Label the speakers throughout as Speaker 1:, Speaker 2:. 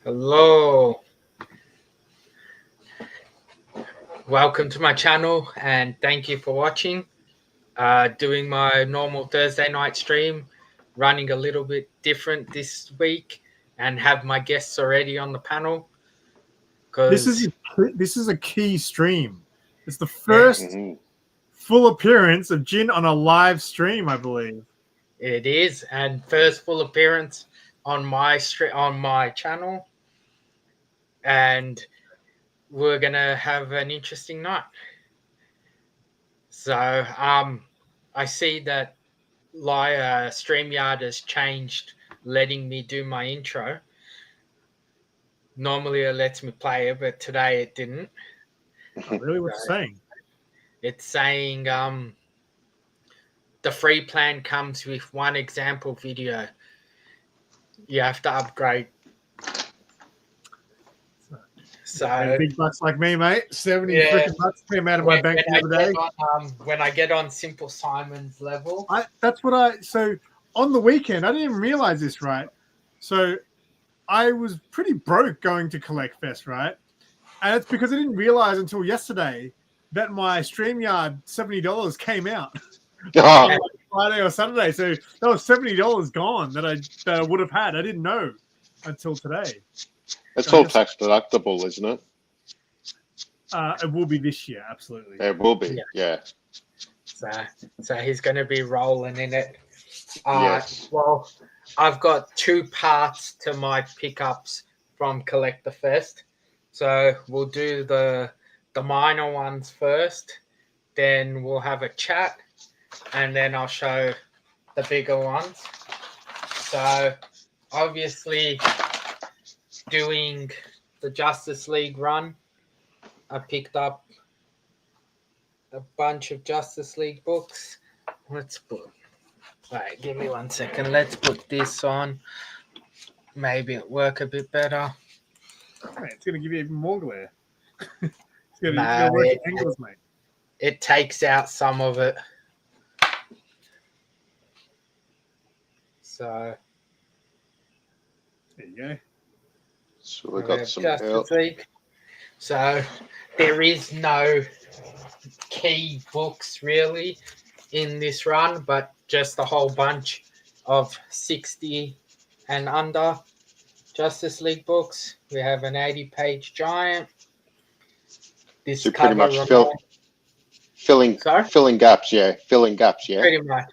Speaker 1: Hello, welcome to my channel and thank you for watching. Doing my normal Thursday night stream, running a little bit different this week and have my guests already on the panel.
Speaker 2: This
Speaker 1: Because
Speaker 2: is a key stream. It's the first full appearance of Jin on a live stream, I believe.
Speaker 1: it is, and first full appearance on my channel, and we're gonna have an interesting night. So I see that StreamYard has changed, letting me do my intro. Normally it lets me play it, but today it didn't.
Speaker 2: Oh, really? What's it saying?
Speaker 1: It's saying the free plan comes with one example video. You have to upgrade. So
Speaker 2: big bucks like me, mate. 70 freaking bucks came out of my bank the other day.
Speaker 1: When I get on Simple Simon's level.
Speaker 2: So on the weekend, I didn't even realize this, right? So I was pretty broke going to Collect Fest, right? And it's because I didn't realize until yesterday that my StreamYard $70 came out. Friday or Saturday. So that was $70 gone that I would have had. I didn't know until today.
Speaker 3: It's all tax deductible, isn't it?
Speaker 2: It will be this year, absolutely.
Speaker 3: It will be, yeah.
Speaker 1: So he's going to be rolling in it.
Speaker 3: Yes.
Speaker 1: Well, I've got two parts to my pickups from Collect the Fest. So we'll do the minor ones first. Then we'll have a chat. And then I'll show the bigger ones. So obviously doing the Justice League run, I picked up a bunch of Justice League books. Wait, give me 1 second. Let's put this on. Maybe it'll work a bit better.
Speaker 2: Mate, it's going to give you even more glare. It's going to work at angles, mate.
Speaker 1: It takes out some of it. So
Speaker 2: there you go.
Speaker 3: So we got some
Speaker 1: Justice League. So there is no key books really in this run, but just a whole bunch of 60 and under Justice League books. We have an 80-page giant. This
Speaker 3: so pretty much filling gaps, yeah. Filling gaps, yeah.
Speaker 1: Pretty much.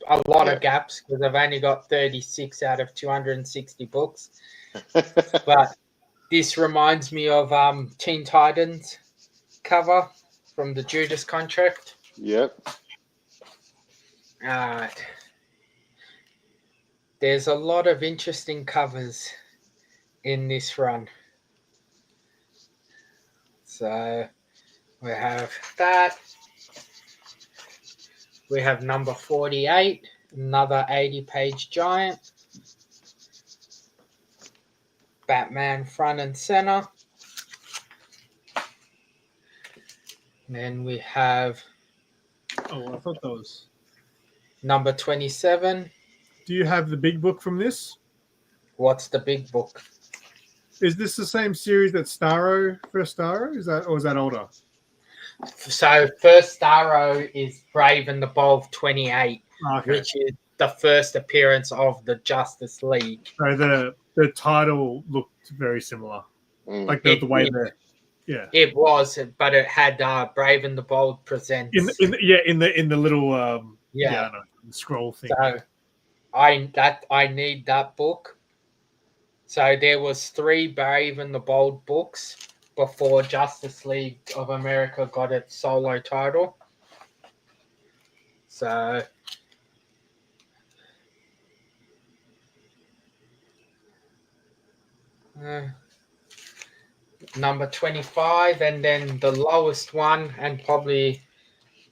Speaker 1: A lot of gaps because I've only got 36 out of 260 books. But this reminds me of Teen Titans cover from the Judas Contract.
Speaker 3: Yep.
Speaker 1: There's a lot of interesting covers in this run. So we have that. We have number 48, another 80-page giant. Batman front and center. And then we have...
Speaker 2: Oh, I thought that was...
Speaker 1: number 27.
Speaker 2: Do you have the big book from this?
Speaker 1: What's the big book?
Speaker 2: Is this the same series that First Starro? Is that older?
Speaker 1: So First Starro is Brave and the Bold 28, which is the first appearance of the Justice League.
Speaker 2: So the title looked very similar, like the way that, yeah,
Speaker 1: it was, but it had Brave and the Bold presents
Speaker 2: in the little I know, the scroll thing.
Speaker 1: So I need that book. So there was 3 Brave and the Bold books before Justice League of America got its solo title. So number 25, and then the lowest one and probably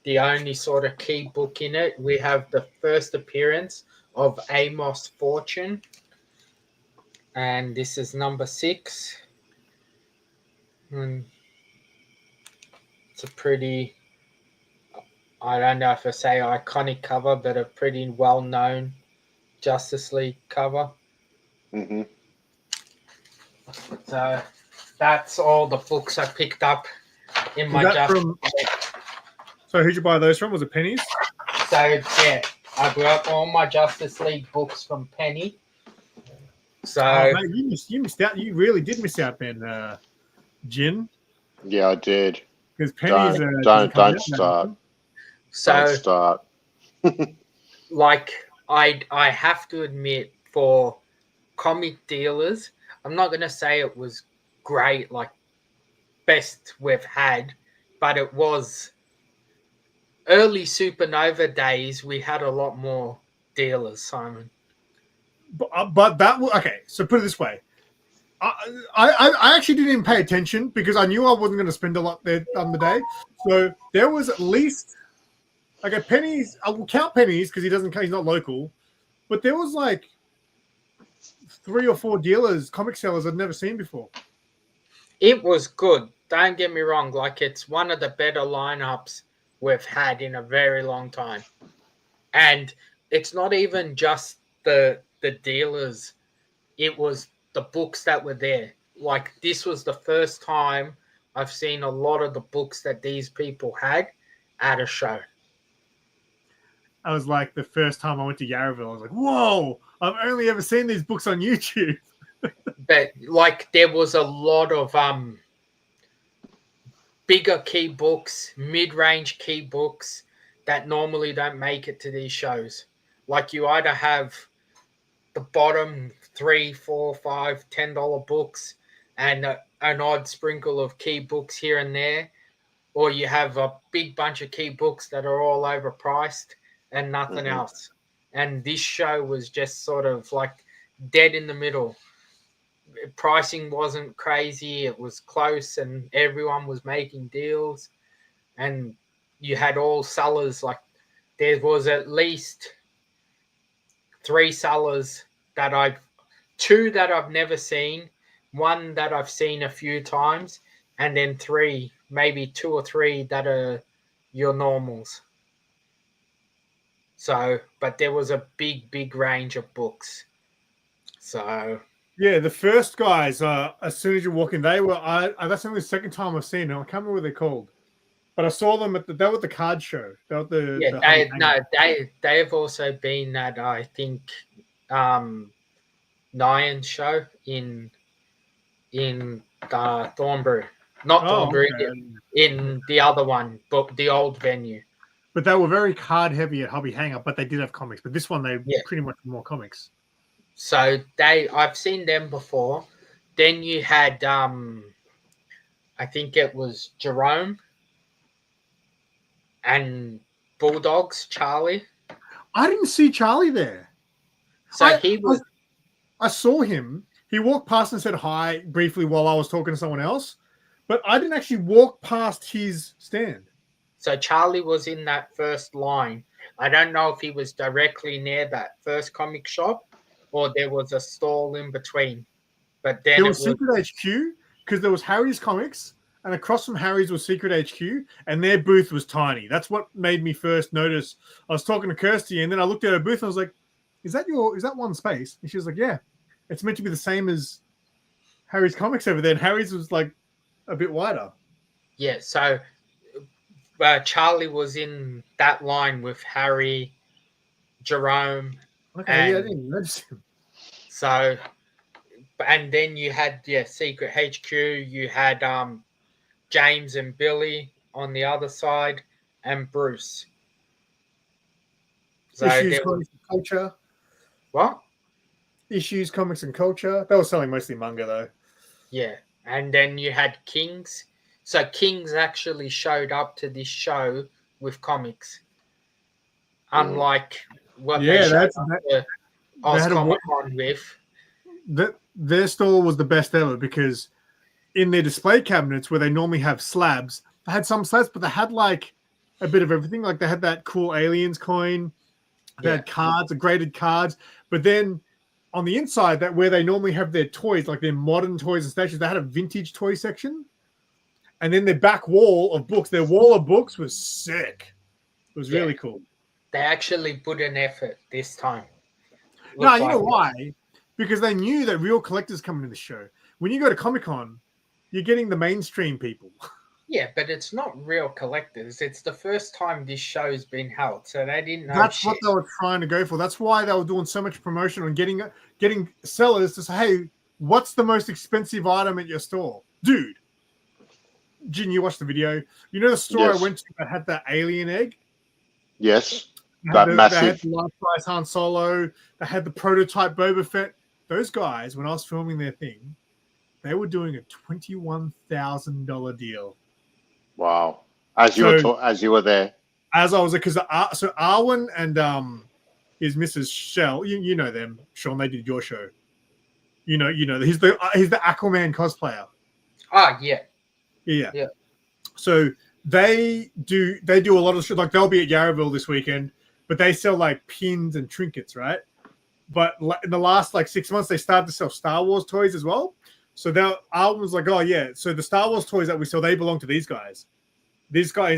Speaker 1: the only sort of key book in it, we have the first appearance of Amos Fortune, and this is number 6. It's a pretty, I don't know if I say iconic cover, but a pretty well-known Justice League cover. So that's all the books I picked up in my Justice League.
Speaker 2: So who'd you buy those from? Was it Penny's?
Speaker 1: So yeah, I got all my Justice League books from Penny. So
Speaker 2: mate, you missed out. You really did miss out, Ben. Jin.
Speaker 3: Yeah, I did.
Speaker 2: Because Penny's
Speaker 3: don't start.
Speaker 1: So
Speaker 3: don't start.
Speaker 1: like I have to admit, for comic dealers, I'm not gonna say it was great, like best we've had, but it was early Supernova days. We had a lot more dealers, Simon.
Speaker 2: But that was okay. So put it this way. I actually didn't even pay attention because I knew I wasn't going to spend a lot there on the day. So there was at least like a Penny's. I will count Penny's because he's not local, but there was like 3 or 4 dealers, comic sellers I'd never seen before.
Speaker 1: It was good. Don't get me wrong. Like, it's one of the better lineups we've had in a very long time, and it's not even just the dealers. It was the books that were there. Like, this was the first time I've seen a lot of the books that these people had at a show.
Speaker 2: I was like, the first time I went to Yarraville, I was like, whoa, I've only ever seen these books on YouTube.
Speaker 1: But like, there was a lot of bigger key books, mid-range key books that normally don't make it to these shows. Like, you either have the bottom $3, $4, $5, $10 books and an odd sprinkle of key books here and there, or you have a big bunch of key books that are all overpriced and nothing else. And this show was just sort of like dead in the middle. Pricing wasn't crazy. It was close and everyone was making deals. And you had all sellers. Like, there was at least 3 sellers that 2 that I've never seen, 1 that I've seen a few times, and then 3, maybe 2 or 3 that are your normals. So, but there was a big range of books. So
Speaker 2: yeah, the first guys, as soon as you walk in, they were. That's only the second time I've seen them. I can't remember what they're called, but I saw them they were at the card show. They were
Speaker 1: they've also been at, I think, Nyan show in Thornbury, not Thornbury, in the other one, but the old venue.
Speaker 2: But they were very card heavy at Hobby Hang Up, but they did have comics. But this one, they pretty much more comics.
Speaker 1: So I've seen them before. Then you had, I think it was Jerome and Bulldogs, Charlie.
Speaker 2: I didn't see Charlie there.
Speaker 1: So
Speaker 2: I saw him. He walked past and said hi briefly while I was talking to someone else, but I didn't actually walk past his stand.
Speaker 1: So Charlie was in that first line. I don't know if he was directly near that first comic shop or there was a stall in between. But then
Speaker 2: there was Secret HQ because there was Harry's Comics, and across from Harry's was Secret HQ, and their booth was tiny. That's what made me first notice. I was talking to Kirsty, and then I looked at her booth and I was like, is that one space? And she was like, yeah, it's meant to be the same as Harry's Comics over there. And Harry's was like a bit wider.
Speaker 1: Yeah, so Charlie was in that line with Harry, Jerome.
Speaker 2: Okay, I didn't notice him.
Speaker 1: So, and then you had Secret HQ. You had James and Billy on the other side, and Bruce. So
Speaker 2: Issues, Comics and Culture.
Speaker 1: What?
Speaker 2: Issues, Comics and Culture. They were selling mostly manga though.
Speaker 1: Yeah, and then you had Kings. So Kings actually showed up to this show with comics, unlike what they showed up to Comic-Con with.
Speaker 2: Their stall was the best ever because in their display cabinets where they normally have slabs, they had some slabs, but they had like a bit of everything. Like they had that cool Aliens coin, they had cards, graded cards, but then on the inside, that where they normally have their toys, like their modern toys and statues, they had a vintage toy section. And then their back wall of books, their wall of books was sick. It was really cool.
Speaker 1: They actually put an effort this time.
Speaker 2: No, you know why? Because they knew that real collectors coming to the show. when you go to Comic-Con, you're getting the mainstream people.
Speaker 1: Yeah, but it's not real collectors. It's the first time this show's been held, so they didn't know
Speaker 2: That's
Speaker 1: shit.
Speaker 2: what they were trying to go for. That's why they were doing so much promotion on getting sellers to say, hey, what's the most expensive item at your store? Dude, Jin, you watched the video. You know the store I
Speaker 3: Yes.
Speaker 2: went to that had that alien egg?
Speaker 3: Yes.
Speaker 2: They
Speaker 3: That
Speaker 2: had
Speaker 3: massive.
Speaker 2: the life-size Han Solo. They had the prototype Boba Fett. Those guys, when I was filming their thing, they were doing a $21,000 deal.
Speaker 3: Wow. As you were there.
Speaker 2: As I was, because so Arwen and his Mrs. Shell, you know them, Sean. They did your show. You know, he's the Aquaman cosplayer.
Speaker 1: Ah, yeah.
Speaker 2: Yeah. So they do a lot of shit. Like they'll be at Yarraville this weekend, but they sell like pins and trinkets, right? But in the last like 6 months, they started to sell Star Wars toys as well. So Arwen was like, oh yeah, so the Star Wars toys that we sell, they belong to these guys. This guy he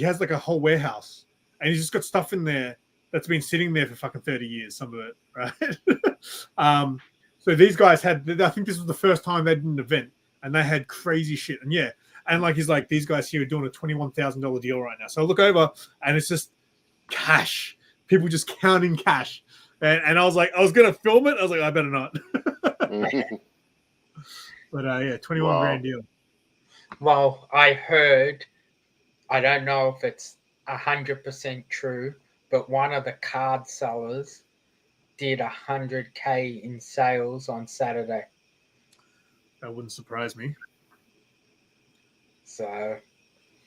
Speaker 2: has like a whole warehouse, and he's just got stuff in there that's been sitting there for fucking 30 years, some of it, right? So these guys I think this was the first time they did an event, and they had crazy shit. And yeah, and like he's like, these guys here are doing a $21,000 deal right now. So I look over, and it's just cash. People just counting cash. And I was like, I was gonna film it. I was like, I better not. But yeah, 21 grand deal.
Speaker 1: Well, I heard, I don't know if it's 100% true, but one of the card sellers did 100K in sales on Saturday.
Speaker 2: That wouldn't surprise me.
Speaker 1: So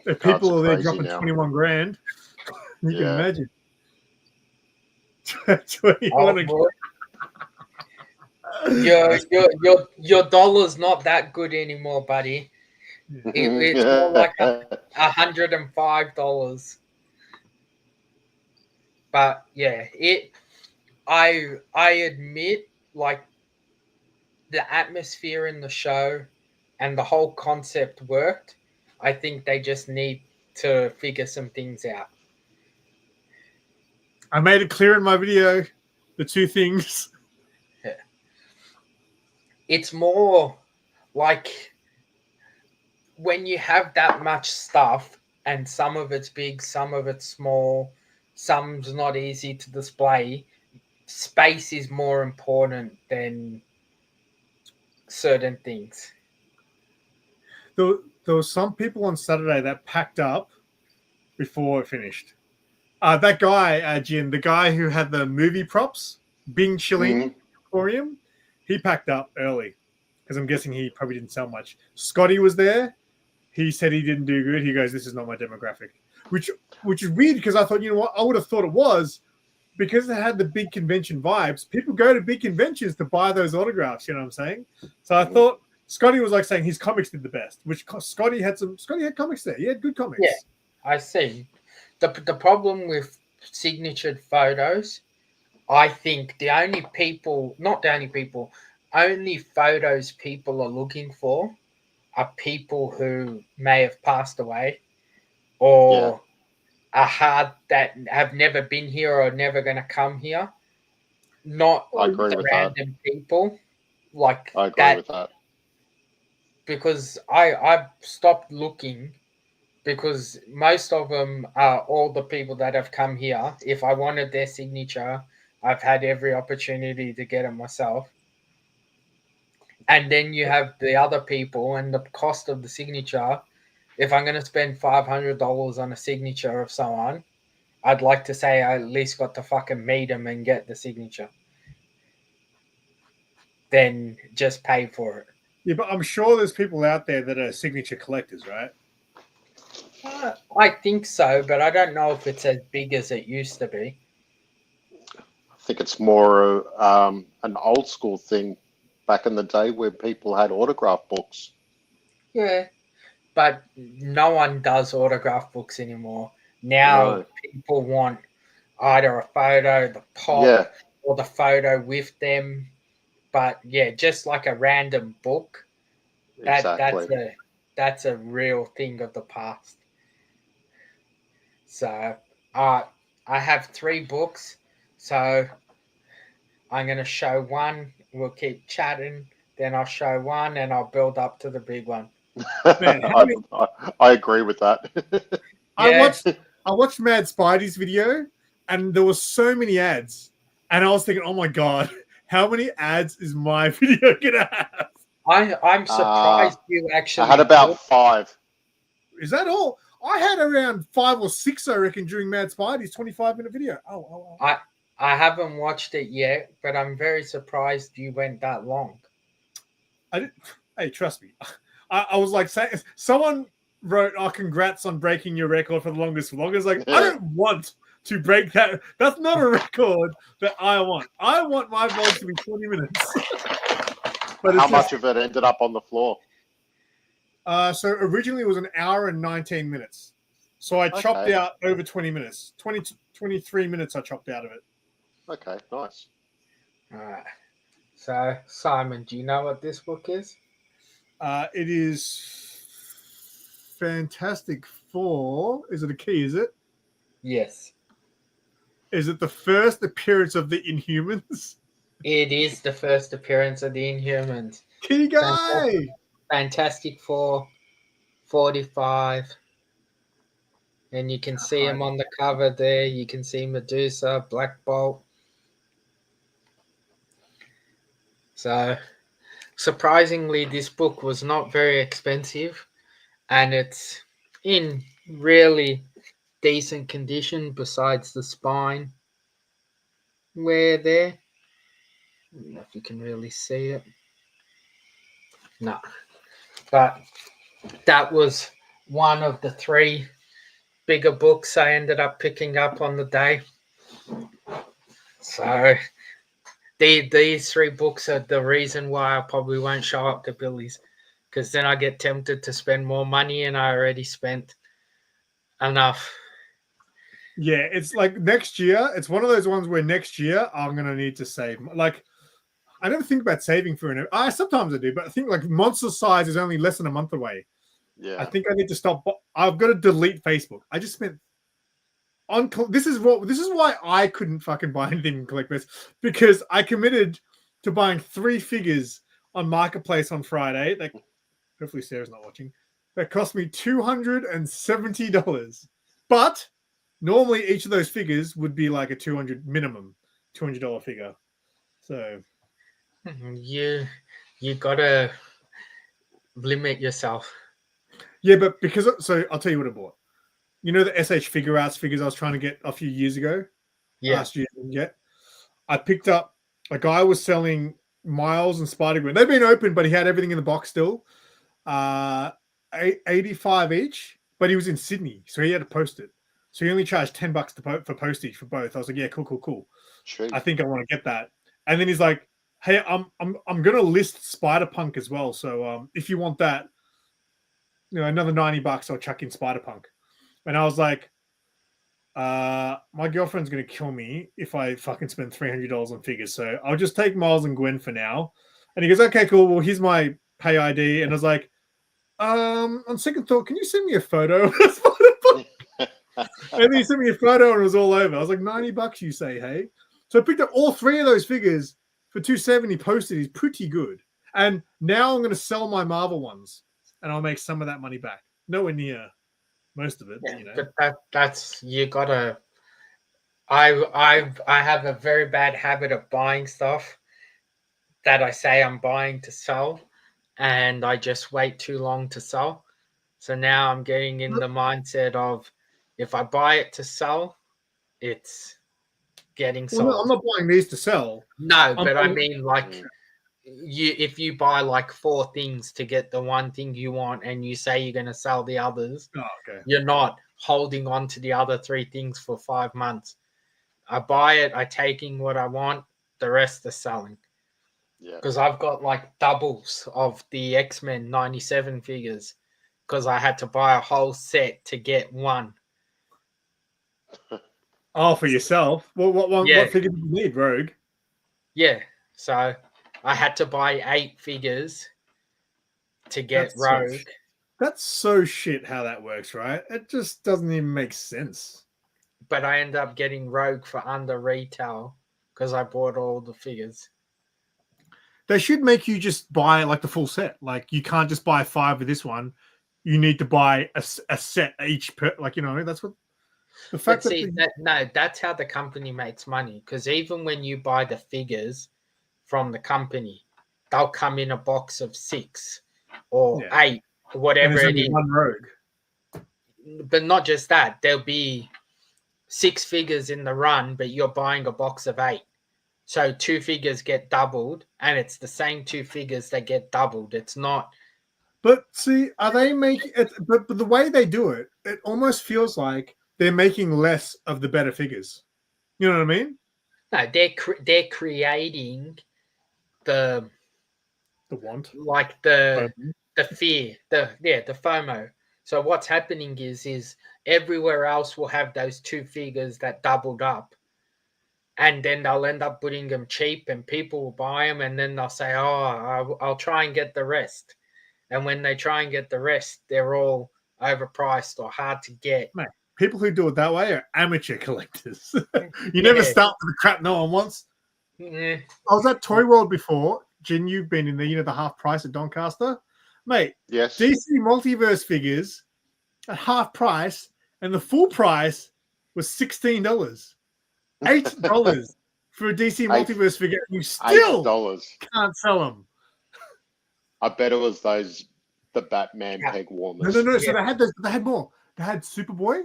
Speaker 2: if people are there dropping 21 grand, you can imagine. 21
Speaker 1: your dollar's not that good anymore, buddy. It's more like $105. But yeah, I admit, like, the atmosphere in the show and the whole concept worked. I think they just need to figure some things out.
Speaker 2: I made it clear in my video, the two things.
Speaker 1: Yeah. It's more like when you have that much stuff and some of it's big, some of it's small, some's not easy to display, space is more important than certain things.
Speaker 2: There were some people on Saturday that packed up before it finished. That guy, Jim, the guy who had the movie props, Bing Chilling Emporium, he packed up early because I'm guessing he probably didn't sell much. Scotty was there. He said he didn't do good. He goes, this is not my demographic, which is weird because I thought, you know what, I would have thought it was because it had the big convention vibes. People go to big conventions to buy those autographs. You know what I'm saying? So I thought Scotty was like saying his comics did the best, which Scotty had comics there. He had good comics.
Speaker 1: Yeah, I see. The problem with signatured photos, I think only photos people are looking for are people who may have passed away or are that have never been here or never going to come here. Not the random people like
Speaker 3: I agree with that.
Speaker 1: Because I've stopped looking because most of them are all the people that have come here. If I wanted their signature, I've had every opportunity to get it myself. And then you have the other people and the cost of the signature. If I'm going to spend $500 on a signature of someone, I'd like to say I at least got to fucking meet them and get the signature. Then just pay for it.
Speaker 2: Yeah, but I'm sure there's people out there that are signature collectors, right?
Speaker 1: I think so, but I don't know if it's as big as it used to be.
Speaker 3: I think it's more an old school thing back in the day where people had autograph books.
Speaker 1: Yeah, but no one does autograph books anymore. Now people want either a photo, the pop, or the photo with them. But yeah, just like a random book, that's a real thing of the past. So I have 3 books. So I'm going to show one we'll keep chatting. Then I'll show one, and I'll build up to the big one.
Speaker 2: Man,
Speaker 3: I agree with that.
Speaker 2: I
Speaker 1: Yeah,
Speaker 2: watched Mad Spidey's video, and there was so many ads, and I was thinking, oh my god, how many ads is my video gonna have?
Speaker 1: I'm surprised you
Speaker 3: I
Speaker 1: actually.
Speaker 3: had about 5.
Speaker 2: Is that all? I had around 5 or 6, I reckon, during Mad Spidey's 25-minute video. Oh.
Speaker 1: I haven't watched it yet, but I'm very surprised you went that long.
Speaker 2: I didn't. Hey, trust me. I was like saying, someone wrote, "Oh, congrats on breaking your record for the longest vlog." It's like, I don't want to break that. That's not a record that I want. I want my vlogs to be 20 minutes. But
Speaker 3: How much of it ended up on the floor?
Speaker 2: So originally it was an hour and 19 minutes. So I chopped out over 20 minutes. 23 minutes I chopped out of it.
Speaker 3: Okay, nice.
Speaker 1: All right. So, Simon, do you know what this book is?
Speaker 2: It is Fantastic Four. Is it a key? Is it?
Speaker 1: Yes.
Speaker 2: Is it the first appearance of the Inhumans?
Speaker 1: It is the first appearance of the Inhumans.
Speaker 2: Key guy!
Speaker 1: Fantastic Four, 45. And you can see him on the cover there. You can see Medusa, Black Bolt. So, surprisingly, this book was not very expensive. And it's in really decent condition besides the spine wear there. I don't know if you can really see it. No. But that was one of the 3 bigger books I ended up picking up on the day. So these 3 books are the reason why I probably won't show up to Billy's, because then I get tempted to spend more money and I already spent enough.
Speaker 2: Yeah, it's like next year. It's one of those ones where next year I'm going to need to save. Like, I never think about saving for it. Sometimes I do, but I think like Monster Size is only less than a month away.
Speaker 3: Yeah.
Speaker 2: I think I need to stop. I've got to delete Facebook. I just spent on. This is why I couldn't fucking buy anything in Collect Best, because I committed to buying 3 figures on Marketplace on Friday. Like, hopefully Sarah's not watching. That cost me $270. But normally each of those figures would be like a minimum $200 figure. So
Speaker 1: You gotta limit yourself.
Speaker 2: yeah, but so I'll tell you what I bought. You know the SH Figure Arts figures I was trying to get a few years ago?
Speaker 1: Yeah.
Speaker 2: Last year I didn't get. I picked up, a guy was selling Miles and Spider-Gwen. They've been open, but he had everything in the box still. 85 each, but he was in Sydney, so he had to post it. So he only charged $10 for postage for both. I was like, yeah, cool.
Speaker 3: Jeez.
Speaker 2: I think I want to get that. And then he's like, hey, I'm gonna list Spider-Punk as well. So if you want that, another $90, I'll chuck in Spider-Punk. And I was like, my girlfriend's gonna kill me if I fucking spend $300 on figures. So I'll just take Miles and Gwen for now. And he goes, okay, cool. Well, here's my pay ID. And I was like, on second thought, can you send me a photo of Spider-Punk? And then he sent me a photo and it was all over. I was like, $90, you say, hey? So I picked up all 3 of those figures for $270 posted. Is pretty good. And now I'm going to sell my Marvel ones and I'll make some of that money back. Nowhere near most of it.
Speaker 1: Yeah, but that's, you gotta. I have a very bad habit of buying stuff that I say I'm buying to sell, and I just wait too long to sell. So now I'm getting in the mindset of, if I buy it to sell, it's getting sold.
Speaker 2: Well, no, I'm not buying these to sell.
Speaker 1: No, but I mean, like, if you buy like 4 things to get the one thing you want, and you say you're going to sell the others, you're not holding on to the other 3 things for 5 months. I buy it, I taking what I want, the rest is selling.
Speaker 3: Yeah.
Speaker 1: Because I've got like doubles of the X-Men 97 figures, because I had to buy a whole set to get one.
Speaker 2: Oh, for yourself? What figure do you need, Rogue?
Speaker 1: Yeah, so I had to buy 8 figures to get Rogue.
Speaker 2: That's so shit how that works, right? It just doesn't even make sense.
Speaker 1: But I ended up getting Rogue for under retail because I bought all the figures.
Speaker 2: they should make you just buy like the full set. Like you can't just buy 5 of this one. You need to buy a set each per. Like that's what the fact
Speaker 1: But see, that's how the company makes money. Because even when you buy the figures from the company, they'll come in a box of 6 or 8, whatever it is.
Speaker 2: One rogue.
Speaker 1: But not just that, there'll be 6 figures in the run, but you're buying a box of 8. So 2 figures get doubled, and it's the same 2 figures that get doubled. It's not.
Speaker 2: But see, are they making it? But the way they do it, it almost feels like they're making less of the better figures. You know what I mean?
Speaker 1: No, they're creating the
Speaker 2: want,
Speaker 1: like the fear, the FOMO. So what's happening is everywhere else will have those 2 figures that doubled up, and then they'll end up putting them cheap, and people will buy them, and then they'll say, "Oh, I'll try and get the rest." And when they try and get the rest, they're all overpriced or hard to get.
Speaker 2: Mate, people who do it that way are amateur collectors. You never start with the crap no one wants.
Speaker 1: Yeah.
Speaker 2: I was at Toy World before. Jin, you've been in there, the half price at Doncaster. Mate,
Speaker 3: Yes.
Speaker 2: DC Multiverse figures at half price, and the full price was $16. $8 for a DC Multiverse figure. You still
Speaker 3: $8.
Speaker 2: can't sell them.
Speaker 3: I bet it was the Batman peg warmers.
Speaker 2: No. So they had those. They had more. They had Superboy.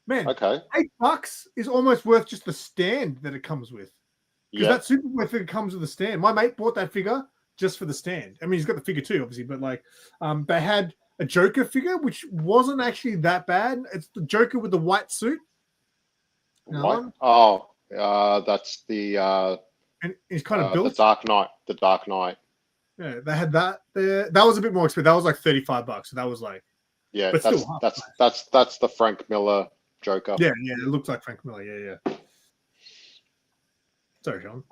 Speaker 2: Man,
Speaker 3: Okay.
Speaker 2: $8 is almost worth just the stand that it comes with. Because that Superboy figure comes with a stand. My mate bought that figure just for the stand. I mean, he's got the figure too, obviously, but they had a Joker figure, which wasn't actually that bad. It's the Joker with the white suit.
Speaker 3: What? Oh, that's the
Speaker 2: and he's kind of built
Speaker 3: the Dark Knight. The Dark Knight.
Speaker 2: Yeah, they had that there. That was a bit more expensive. That was like $35. So that was like,
Speaker 3: yeah,
Speaker 2: but
Speaker 3: that's the Frank Miller Joker.
Speaker 2: Yeah, it looks like Frank Miller. Yeah. Sorry, Sean.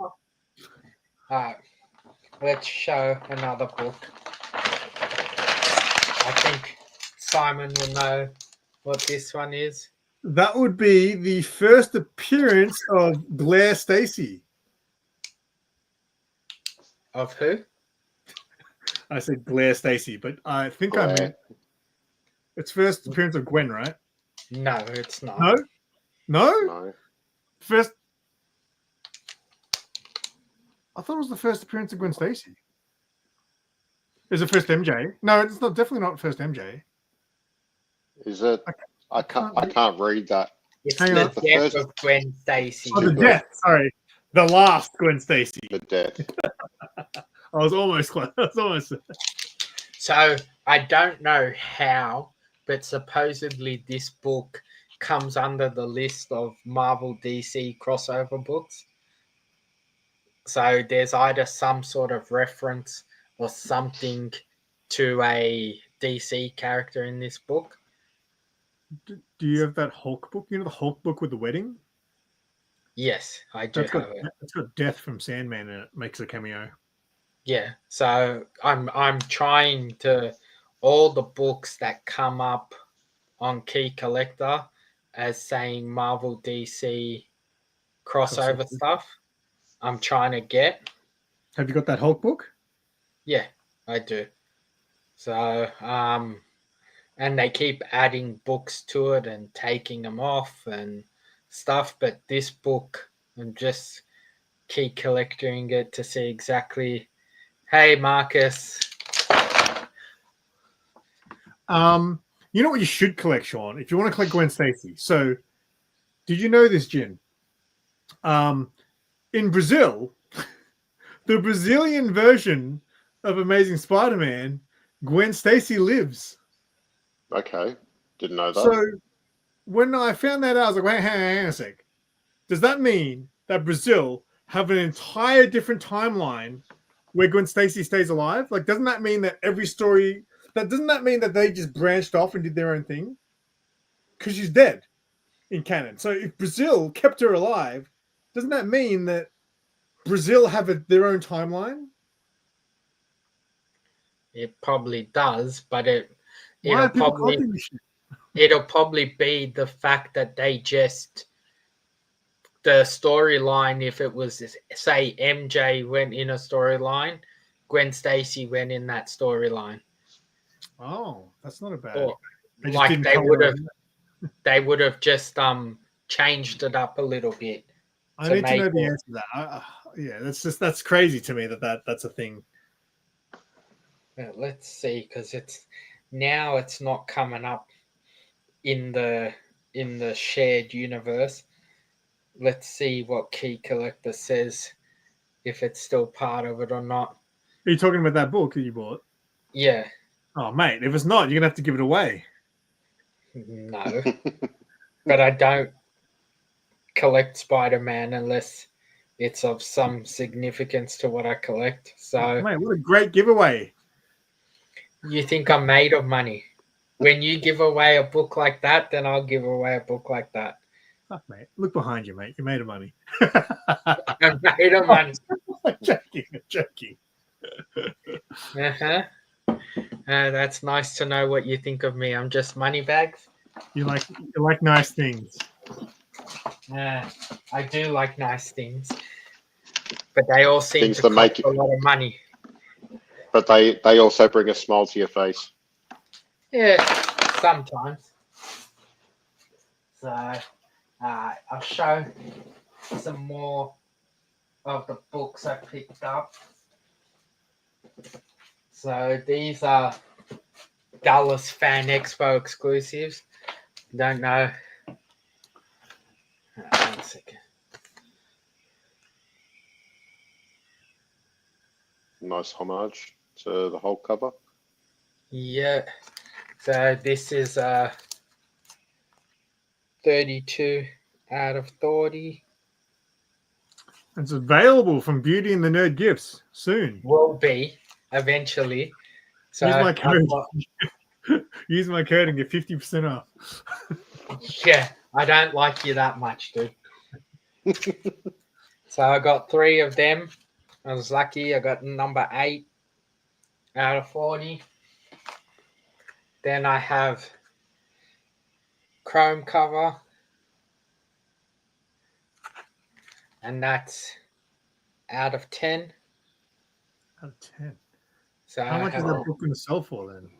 Speaker 1: Let's show another book. I think Simon will know what this one is.
Speaker 2: That would be the first appearance of Blair Stacy.
Speaker 1: Of who?
Speaker 2: I said Blair Stacy, but I think I meant it's first appearance of Gwen, right?
Speaker 1: No, it's not.
Speaker 3: No.
Speaker 2: First. I thought it was the first appearance of Gwen Stacy. Is it first MJ? No, it's not. Definitely not first MJ.
Speaker 3: Is it? I can't read that.
Speaker 1: It's the death of Gwen Stacy.
Speaker 2: Oh, the death. Sorry, the last Gwen Stacy.
Speaker 3: The death.
Speaker 2: I was almost close.
Speaker 1: So I don't know how, but supposedly this book comes under the list of Marvel DC crossover books. So there's either some sort of reference or something to a DC character in this book.
Speaker 2: Do you have that Hulk book? You know the Hulk book with the wedding?
Speaker 1: Yes, I do have it.
Speaker 2: It's got Death from Sandman in it. Makes a cameo.
Speaker 1: Yeah, so I'm trying to all the books that come up on Key Collector as saying Marvel DC crossover stuff. I'm trying to get.
Speaker 2: Have you got that Hulk book?
Speaker 1: Yeah, I do. So and they keep adding books to it and taking them off and stuff, but this book I'm just keep collecting it to see exactly. Hey, Marcus.
Speaker 2: You know what you should collect, Sean? If you want to collect Gwen Stacy. So, did you know this, Jin? In Brazil, the Brazilian version of Amazing Spider-Man, Gwen Stacy lives.
Speaker 3: Okay, didn't know that.
Speaker 2: So, when I found that out, I was like, wait, hang on a sec. Does that mean that Brazil have an entire different timeline where Gwen Stacy stays alive? Like, doesn't that mean that every story... doesn't that mean that they just branched off and did their own thing? Because she's dead in canon. So if Brazil kept her alive, doesn't that mean that Brazil have their own timeline?
Speaker 1: It probably does, but it'll probably be the fact that they just the storyline, if it was, say, MJ went in a storyline, Gwen Stacy went in that storyline.
Speaker 2: Oh, that's not a bad.
Speaker 1: Or
Speaker 2: They just
Speaker 1: like
Speaker 2: didn't
Speaker 1: they
Speaker 2: color
Speaker 1: would
Speaker 2: it
Speaker 1: have,
Speaker 2: in.
Speaker 1: they would have just changed it up a little bit.
Speaker 2: I need to know the
Speaker 1: it-
Speaker 2: answer to that. Yeah, that's crazy to me that's a thing.
Speaker 1: Let's see, because it's not coming up in the shared universe. Let's see what Key Collector says, if it's still part of it or not.
Speaker 2: Are you talking about that book that you bought?
Speaker 1: Yeah,
Speaker 2: Oh, mate, if it's not, you're gonna have to give it away.
Speaker 1: no, but I don't collect Spider-Man unless it's of some significance to what I collect. So
Speaker 2: Mate, what a great giveaway.
Speaker 1: you think I'm made of money? When you give away a book like that, then I'll give away a book like that.
Speaker 2: Fuck, mate. Look behind you, mate. You're made of money.
Speaker 1: I'm made of money.
Speaker 2: I'm joking.
Speaker 1: Uh-huh. That's nice to know what you think of me. I'm just money bags.
Speaker 2: You like nice things.
Speaker 1: I do like nice things, but they all seem
Speaker 3: Things
Speaker 1: to
Speaker 3: that make
Speaker 1: cost a lot of money.
Speaker 3: But they also bring a smile to your face.
Speaker 1: Yeah, sometimes. So I'll show some more of the books I picked up. So these are Dallas Fan Expo exclusives. Don't know. 1 second.
Speaker 3: Nice homage to the whole cover.
Speaker 1: Yeah. So this is 32 out of 30.
Speaker 2: It's available from Beauty and the Nerd Gifts soon.
Speaker 1: Will be eventually. So
Speaker 2: Use my code. Use my code and get 50% off.
Speaker 1: Yeah, I don't like you that much, dude. So I got 3 of them. I was lucky. I got number 8 out of 40. Then I have chrome cover, and that's out of 10.
Speaker 2: Out of 10.
Speaker 1: So
Speaker 2: How much is that book going to sell for then?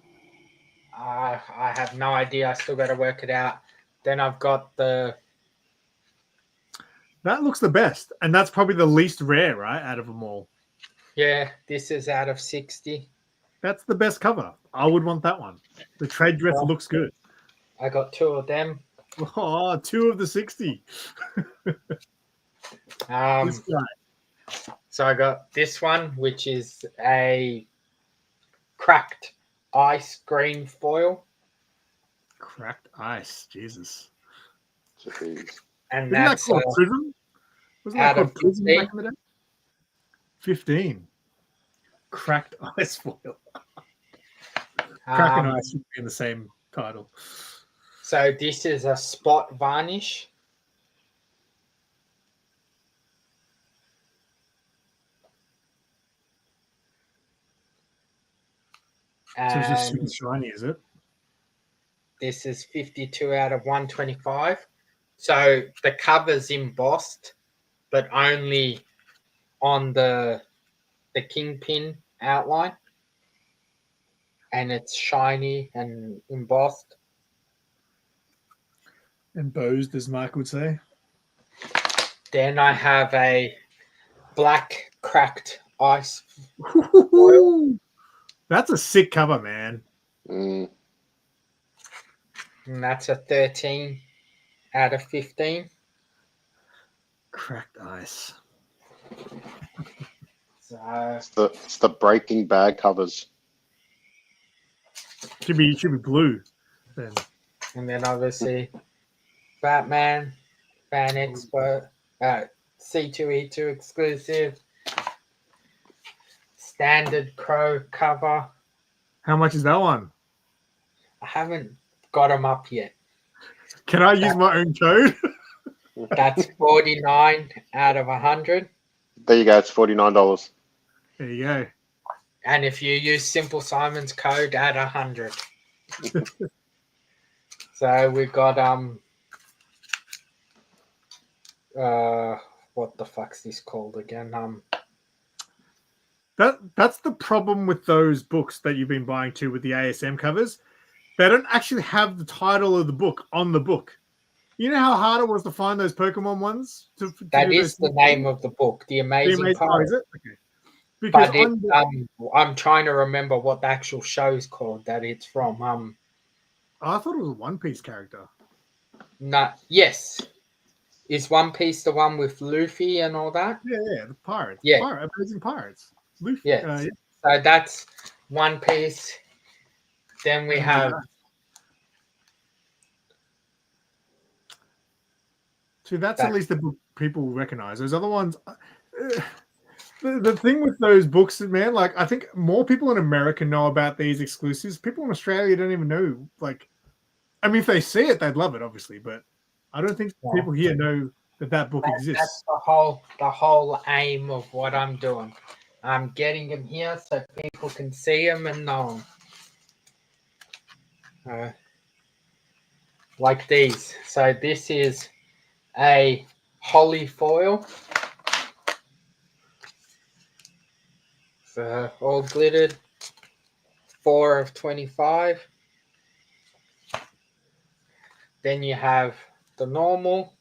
Speaker 1: I have no idea. I still got to work it out. Then I've got the.
Speaker 2: That looks the best, and that's probably the least rare, right, out of them all.
Speaker 1: Yeah, this is out of 60.
Speaker 2: That's the best cover. I would want that one. The trade dress looks good.
Speaker 1: I got 2 of them.
Speaker 2: Oh, 2 of the 60. This guy.
Speaker 1: So I got this one, which is a cracked ice green foil.
Speaker 2: Cracked ice. Jesus.
Speaker 3: Jeez.
Speaker 1: And
Speaker 2: Isn't that
Speaker 1: that's
Speaker 2: called Prism? Wasn't that
Speaker 1: out of
Speaker 2: called Prism
Speaker 1: 15.
Speaker 2: back in the day? 15. Cracked ice foil. Crack and ice should be in the same title.
Speaker 1: So this is a spot varnish.
Speaker 2: So it's just super
Speaker 1: And
Speaker 2: shiny, is it?
Speaker 1: this is 52 out of 125. So the cover's embossed, but only on the kingpin outline. And it's shiny and embossed.
Speaker 2: Embossed, as Mark would say.
Speaker 1: Then I have a black cracked ice.
Speaker 2: That's a sick cover, man.
Speaker 3: Mm.
Speaker 1: And that's a 13 out of 15.
Speaker 2: Cracked ice.
Speaker 1: So
Speaker 3: It's the Breaking Bad covers.
Speaker 2: Should be blue. Then.
Speaker 1: and then obviously Batman, Fan Expert, C2E2 exclusive, standard Crow cover.
Speaker 2: How much is that one?
Speaker 1: I haven't got them up yet.
Speaker 2: Can I use my own code?
Speaker 1: That's 49 out of 100.
Speaker 3: There you go. It's $49.
Speaker 2: There you go.
Speaker 1: And if you use Simple Simon's code, add 100. So we've got what the fuck's this called again?
Speaker 2: That's the problem with those books that you've been buying too with the ASM covers. They don't actually have the title of the book on the book. You know how hard it was to find those Pokemon ones to
Speaker 1: that
Speaker 2: do
Speaker 1: is
Speaker 2: those
Speaker 1: the name of the book, The
Speaker 2: the
Speaker 1: Amazing
Speaker 2: amazing
Speaker 1: Pirate.
Speaker 2: is it? Okay. Because
Speaker 1: But it, I'm trying to remember what the actual show's called that it's from.
Speaker 2: I thought it was a One Piece character.
Speaker 1: Yes. Is One Piece the one with Luffy and all that?
Speaker 2: Yeah, the pirates.
Speaker 1: Yeah.
Speaker 2: Amazing Pirates. Luffy.
Speaker 1: Yes.
Speaker 2: Yeah.
Speaker 1: So that's One Piece. Then we have.
Speaker 2: So that's at least the book people recognize. Those other ones. The thing with those books, man, like I think more people in America know about these exclusives. People in Australia don't even know. Like, I mean, if they see it, they'd love it, obviously, but I don't think people here know that book exists.
Speaker 1: That's the whole aim of what I'm doing. I'm getting them here so people can see them and know them. Like these. So this is a holly foil. So all glittered. 4 of 25. Then you have the normal,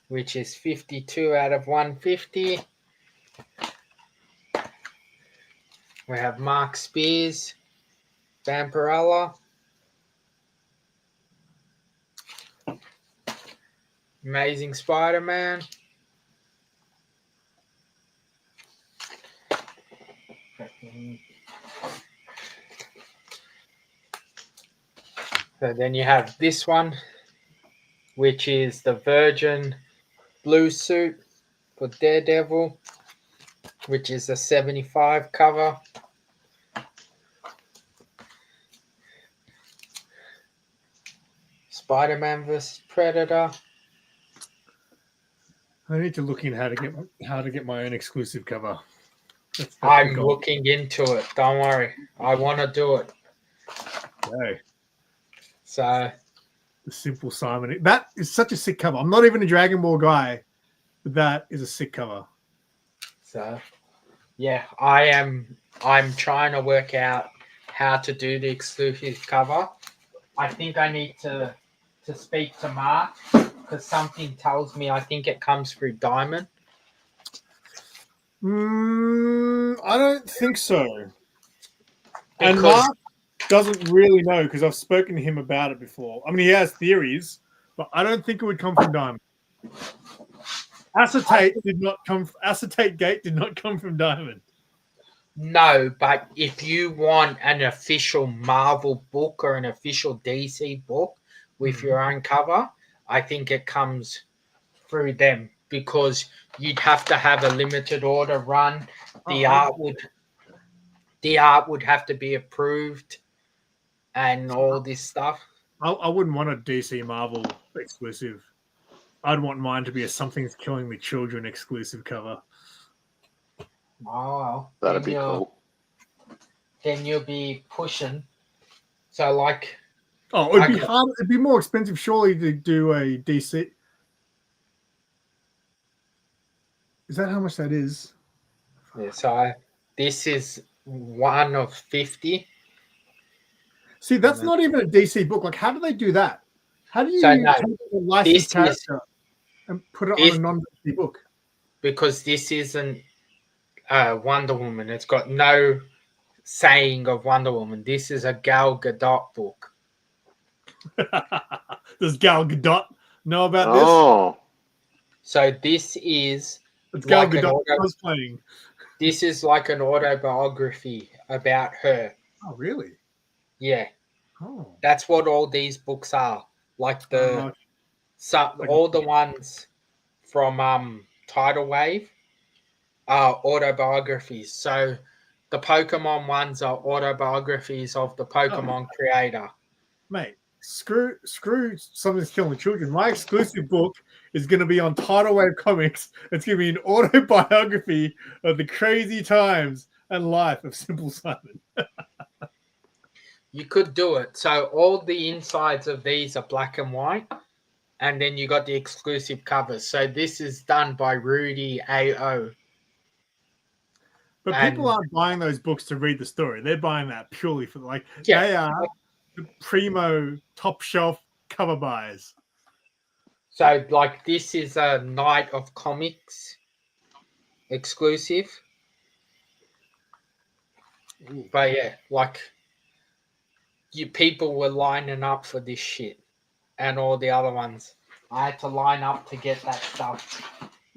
Speaker 1: which is 52 out of 150. We have Mark Spears, Vampirella, Amazing Spider-Man, so then you have this one, which is the Virgin Blue Suit for Daredevil, which is a 75 cover. Spider-Man vs. Predator.
Speaker 2: I need to look in how to get my own exclusive cover.
Speaker 1: I'm looking into it. Don't worry. I want to do it.
Speaker 2: Okay.
Speaker 1: So
Speaker 2: the Simple Simon. That is such a sick cover. I'm not even a Dragon Ball guy, but that is a sick cover.
Speaker 1: So yeah, I'm trying to work out how to do the exclusive cover. I think I need to speak to Mark because something tells me I think it comes through Diamond.
Speaker 2: I don't think so. And Mark doesn't really know because I've spoken to him about it before. I mean, he has theories, but I don't think it would come from Diamond. Acetate Gate did not come from Diamond.
Speaker 1: No, but if you want an official Marvel book or an official DC book with your own cover, I think it comes through them because you'd have to have a limited order run. The art would have to be approved and all this stuff.
Speaker 2: I wouldn't want a DC Marvel exclusive. I'd want mine to be a Something's Killing the Children exclusive cover.
Speaker 1: Oh, well.
Speaker 3: That'd be cool.
Speaker 1: Then you'll be pushing. So, like...
Speaker 2: Oh, it'd be hard. It'd be more expensive, surely, to do a DC. Is that how much that is?
Speaker 1: Yeah, so this is 1 of 50.
Speaker 2: See, that's not even a DC book. Like, how do they do that? How do you take a licensed character and put it on a non-DC book?
Speaker 1: Because this isn't Wonder Woman. It's got no saying of Wonder Woman. This is a Gal Gadot book.
Speaker 2: Does Gal Gadot know about
Speaker 3: this?
Speaker 1: So this is
Speaker 2: Gal Gadot cosplaying.
Speaker 1: This is like an autobiography about her.
Speaker 2: Oh, really?
Speaker 1: Yeah.
Speaker 2: Oh.
Speaker 1: That's what all these books are. Like all the ones from Tidal Wave are autobiographies. So the Pokemon ones are autobiographies of the Pokemon creator.
Speaker 2: Mate, screw Something's Killing the Children. My exclusive book is going to be on Tidal Wave Comics. It's going to be an autobiography of the crazy times and life of Simple Simon.
Speaker 1: You could do it. So all the insides of these are black and white. and then you got the exclusive covers. So this is done by Rudy AO.
Speaker 2: But people aren't buying those books to read the story. They're buying that purely for they are the primo top shelf cover buyers.
Speaker 1: So like this is a Night of Comics exclusive. But yeah, like people were lining up for this shit and all the other ones. I had to line up to get that stuff.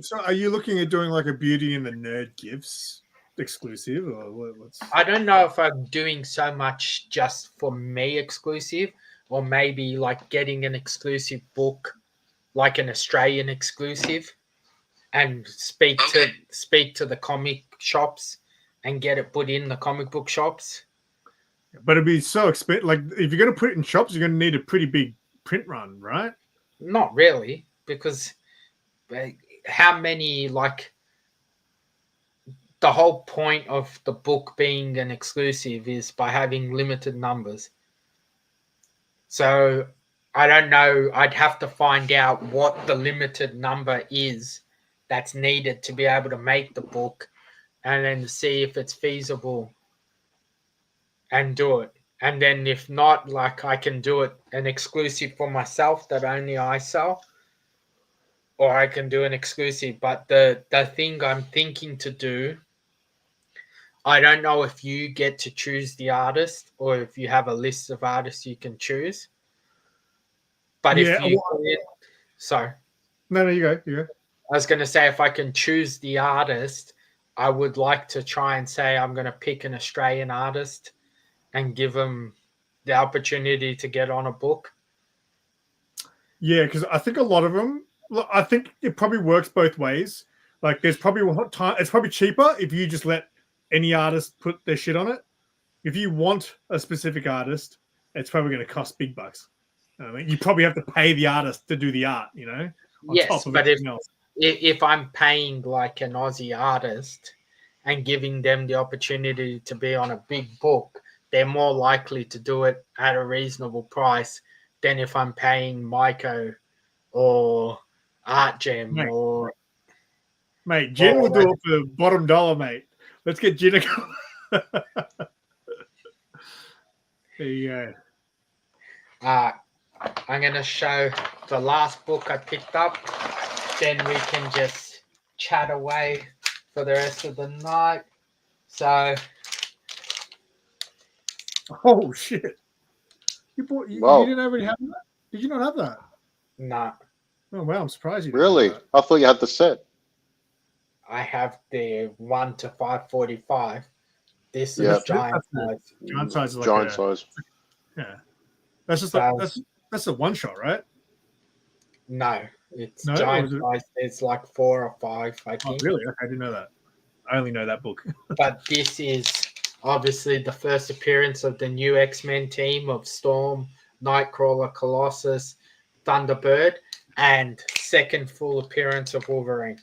Speaker 2: So are you looking at doing like a Beauty and the Nerd Gifts exclusive, or what's?
Speaker 1: I don't know if I'm doing so much just for me exclusive, or maybe like getting an exclusive book, like an Australian exclusive, and speak to the comic shops and get it put in the comic book shops.
Speaker 2: But it'd be so expensive. Like if you're going to put it in shops, you're going to need a pretty big print run, right?
Speaker 1: Not really, because how many, like, the whole point of the book being an exclusive is by having limited numbers. So I don't know. I'd have to find out what the limited number is that's needed to be able to make the book, and then see if it's feasible and do it. And then if not, like, I can do it an exclusive for myself that only I sell, or I can do an exclusive. But the thing I'm thinking to do, I don't know if you get to choose the artist or if you have a list of artists you can choose. But if you sorry.
Speaker 2: No, you go. You go.
Speaker 1: I was going to say, if I can choose the artist, I would like to try and say I'm going to pick an Australian artist and give them the opportunity to get on a book.
Speaker 2: Yeah, because I think a lot of them, I think it probably works both ways. Like there's probably it's probably cheaper if you just let any artist put their shit on it. If you want a specific artist, it's probably going to cost big bucks. I mean, you probably have to pay the artist to do the art, you know?
Speaker 1: Yes, but if I'm paying like an Aussie artist and giving them the opportunity to be on a big book, they're more likely to do it at a reasonable price than if I'm paying Maiko or Art Gem or...
Speaker 2: Mate, Jin will do it for bottom dollar, mate. Let's get Jin a go. There you go.
Speaker 1: I'm going to show the last book I picked up. Then we can just chat away for the rest of the night. So...
Speaker 2: Oh, shit. You didn't already have that? Did you not have that?
Speaker 1: No.
Speaker 2: Oh, wow. I'm surprised you
Speaker 3: didn't. Really? I thought you had the set.
Speaker 1: I have the 1 to 545. This is giant size.
Speaker 2: Giant size is like
Speaker 3: giant size.
Speaker 2: Yeah. That's just like that's a one shot, right?
Speaker 1: No, it's giant size. It's like 4 or 5, I think.
Speaker 2: Oh, really? Okay, I didn't know that. I only know that book.
Speaker 1: But this is obviously the first appearance of the new X-Men team of Storm, Nightcrawler, Colossus, Thunderbird, and second full appearance of Wolverine.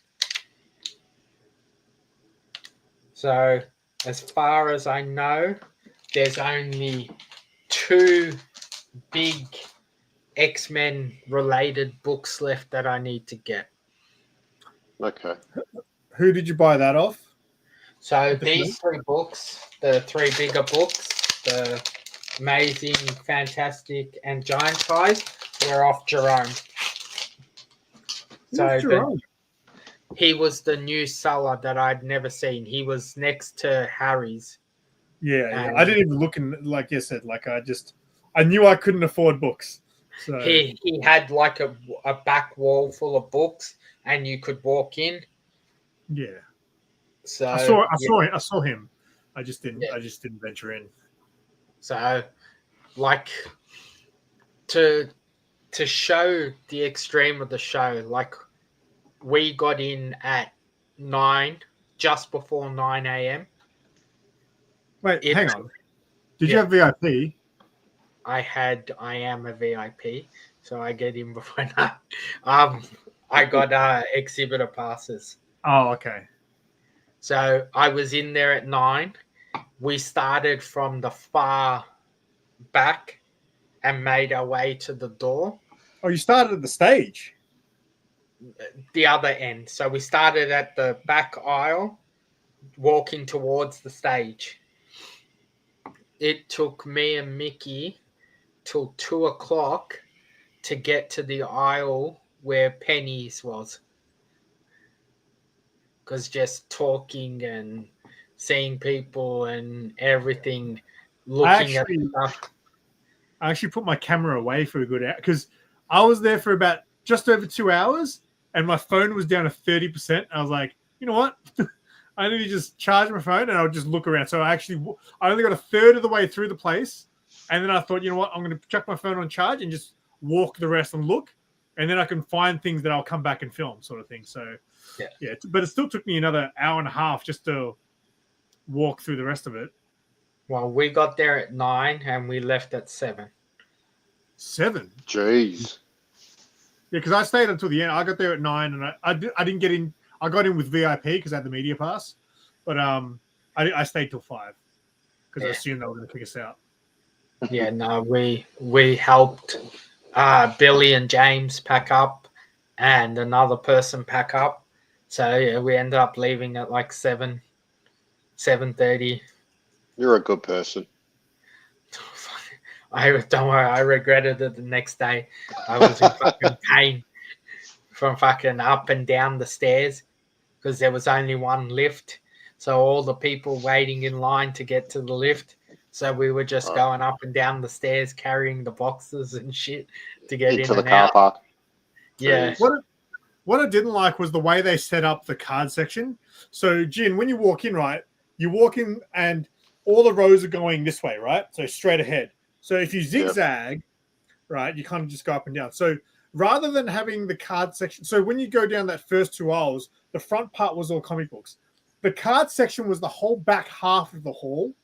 Speaker 1: So, as far as I know, there's only 2 big X-Men related books left that I need to get.
Speaker 3: Okay.
Speaker 2: Who did you buy that off?
Speaker 1: So these 3 books, the 3 bigger books, the Amazing, Fantastic, and Giant Size, were off Jerome.
Speaker 2: Jerome?
Speaker 1: He was the new seller that I'd never seen. He was next to Harry's.
Speaker 2: Yeah. I didn't even look in, like you said, like I knew I couldn't afford books. So
Speaker 1: he had like a back wall full of books and you could walk in.
Speaker 2: Yeah.
Speaker 1: So
Speaker 2: I saw him. I just didn't venture in.
Speaker 1: So like to show the extreme of the show, like we got in at 9, just before 9 a.m.
Speaker 2: Wait, hang on. Did you have VIP?
Speaker 1: I am a VIP, so I get in before 9. I got exhibitor passes.
Speaker 2: Oh, okay.
Speaker 1: So I was in there at 9. We started from the far back and made our way to the door.
Speaker 2: Oh, you started at the stage.
Speaker 1: The other end. So we started at the back aisle, walking towards the stage. It took me and Mickey till 2 o'clock to get to the aisle where Penny's was. Because just talking and seeing people and everything, looking at stuff.
Speaker 2: I actually put my camera away for a good hour because I was there for about just over 2 hours and my phone was down to 30%. I was like, you know what? I need to just charge my phone and I'll just look around. So I only got a third of the way through the place. And then I thought, you know what? I'm going to chuck my phone on charge and just walk the rest and look. And then I can find things that I'll come back and film, sort of thing. So, yeah. But it still took me another hour and a half just to walk through the rest of it.
Speaker 1: Well, we got there at 9 and we left at 7.
Speaker 2: 7?
Speaker 3: Jeez.
Speaker 2: Yeah, because I stayed until the end. I got there at 9 and I didn't get in. I got in with VIP because I had the media pass. But I stayed till 5 because I assumed they were going to kick us out.
Speaker 1: Yeah, no, we helped Billy and James pack up and another person pack up. So yeah, we ended up leaving at like 7:30.
Speaker 3: You're a good person.
Speaker 1: Don't worry, I regretted it the next day. I was in fucking pain from fucking up and down the stairs because there was only one lift. So all the people waiting in line to get to the lift. So we were just going up and down the stairs carrying the boxes and shit to get
Speaker 3: into
Speaker 1: in
Speaker 3: the
Speaker 1: and
Speaker 3: car
Speaker 1: out.
Speaker 3: park.
Speaker 1: Yeah.
Speaker 2: What I didn't like was the way they set up the card section. So, Jin, when you walk in, right, you walk in and all the rows are going this way, right? So straight ahead. So if you zigzag, right, you kind of just go up and down. So rather than having the card section, so when you go down that first 2 aisles, the front part was all comic books. The card section was the whole back half of the hall.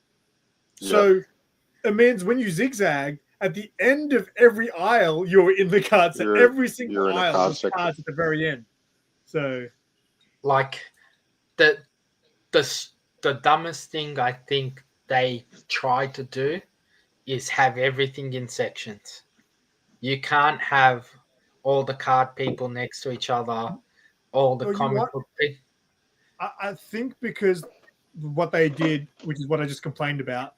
Speaker 2: So it means when you zigzag, at the end of every aisle, you're in the card section. Every single aisle has cards at the very end. So,
Speaker 1: like, the dumbest thing I think they try to do is have everything in sections. You can't have all the card people next to each other, all the comic book people.
Speaker 2: I think because what they did, which is what I just complained about,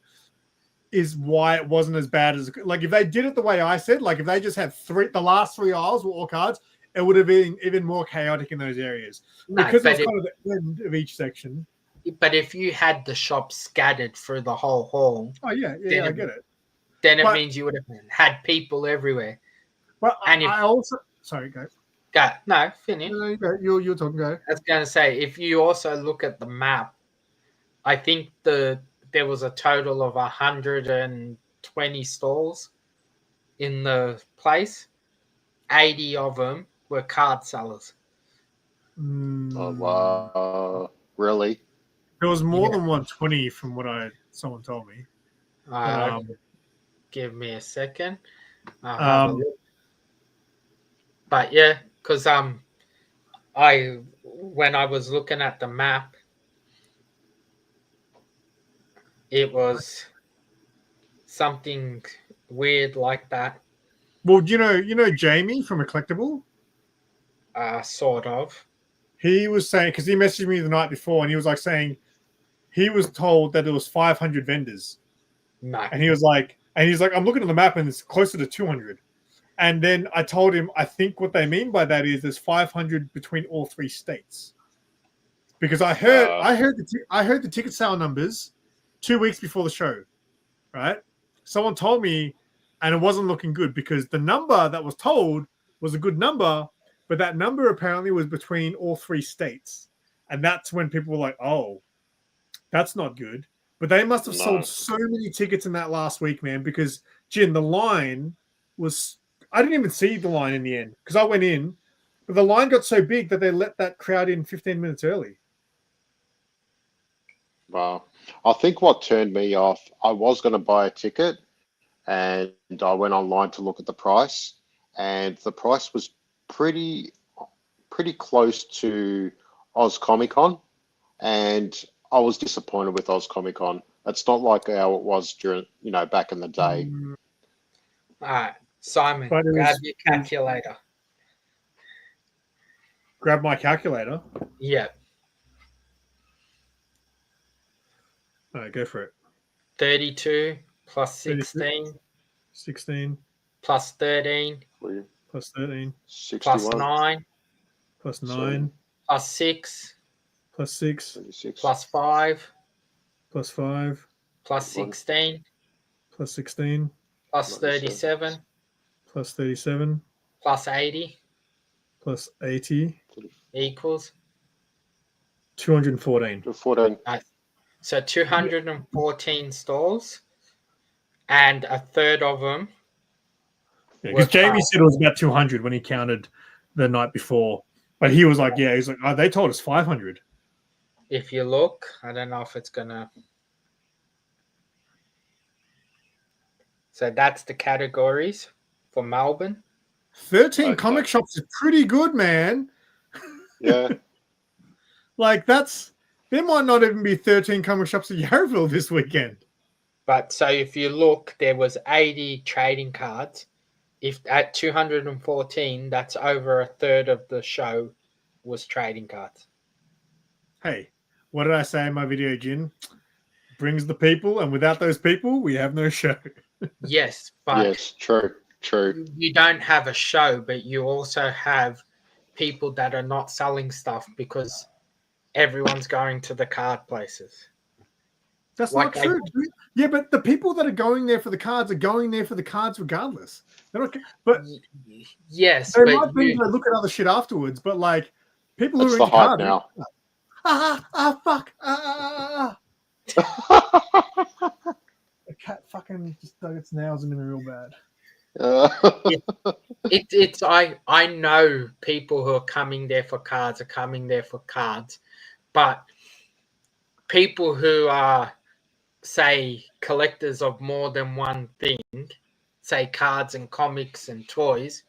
Speaker 2: is why it wasn't as bad as like if they did it the way I said, like if they just had the last 3 aisles were all cards, it would have been even more chaotic in those areas because it was kind of the end of each section.
Speaker 1: But if you had the shop scattered through the whole hall,
Speaker 2: I get it.
Speaker 1: Then it means you would have had people everywhere.
Speaker 2: But I also sorry, go.
Speaker 1: No, finish.
Speaker 2: No, you're talking. Go.
Speaker 1: I was going to say, if you also look at the map, I think there was a total of 120 stalls in the place. 80 of them were card sellers.
Speaker 3: Oh, wow. Really?
Speaker 2: There was more than 120 from what someone told me.
Speaker 1: Give me a second. But yeah, because when I was looking at the map, it was something weird like that.
Speaker 2: Well, you know Jamie from a collectible?
Speaker 1: Sort of.
Speaker 2: He was saying, because he messaged me the night before, and he was like saying he was told that there was 500 vendors.
Speaker 1: No.
Speaker 2: And he's like, I'm looking at the map and it's closer to 200. And then I told him, I think what they mean by that is there's 500 between all 3 states. Because I heard the ticket sale numbers 2 weeks before the show, right? Someone told me, and it wasn't looking good because the number that was told was a good number, but that number apparently was between all 3 states. And that's when people were like, oh, that's not good. But they must have sold so many tickets in that last week, man, because, Jin, the line was... I didn't even see the line in the end because I went in, but the line got so big that they let that crowd in 15 minutes early.
Speaker 3: Wow. I think what turned me off, I was going to buy a ticket and I went online to look at the price, and the price was pretty close to Oz Comic Con, and I was disappointed with Oz Comic Con. It's not like how it was during, back in the day.
Speaker 1: Simon,
Speaker 2: But it
Speaker 1: grab
Speaker 2: was-
Speaker 1: your calculator.
Speaker 2: Grab my calculator.
Speaker 1: Yeah,
Speaker 2: All right, go for it.
Speaker 1: 32 plus
Speaker 2: 32.
Speaker 1: 16
Speaker 2: 16
Speaker 1: plus 13
Speaker 2: plus 13
Speaker 1: plus
Speaker 3: 61,
Speaker 1: 9
Speaker 2: plus
Speaker 3: So-
Speaker 2: 9
Speaker 1: plus 6
Speaker 2: plus 6
Speaker 3: 36,
Speaker 1: plus 5
Speaker 2: plus 5
Speaker 1: plus 16
Speaker 2: plus 16
Speaker 1: plus 37
Speaker 2: plus 37
Speaker 1: plus 80
Speaker 2: plus 80
Speaker 1: equals
Speaker 2: 214.
Speaker 3: 14.
Speaker 1: so 214 stalls, and a third of them.
Speaker 2: Yeah, because
Speaker 1: were
Speaker 2: Jamie
Speaker 1: cards.
Speaker 2: said it was about 200 when he counted the night before. But he was like, yeah, he's like, oh, they told us 500.
Speaker 1: If you look, I don't know if it's gonna. So that's the categories for Melbourne.
Speaker 2: 13
Speaker 3: Okay.
Speaker 2: comic shops is pretty good, man.
Speaker 3: Yeah.
Speaker 2: Like, there might not even be 13 comic shops at Yarraville this weekend.
Speaker 1: But so if you look, there was 80 trading cards. If at 214, that's over a third of the show was trading cards.
Speaker 2: Hey, what did I say in my video, Jin? Brings the people, and without those people, we have no show.
Speaker 1: Yes, but
Speaker 3: Yes, true.
Speaker 1: you don't have a show, but you also have people that are not selling stuff because everyone's going to the card places.
Speaker 2: That's
Speaker 1: Like
Speaker 2: not true. Yeah, but the people that are going there for the cards are going there for the cards regardless. They're not, but
Speaker 1: Yes,
Speaker 2: they
Speaker 1: but
Speaker 2: might be to look at other shit afterwards. But like people
Speaker 3: That's
Speaker 2: who
Speaker 3: the
Speaker 2: are into
Speaker 3: hype
Speaker 2: cards,
Speaker 3: now.
Speaker 2: fuck, The cat fucking just dug its nails into me real bad.
Speaker 1: it's I know people who are coming there for cards are coming there for cards, but people who are, say, collectors of more than one thing, say cards and comics and toys,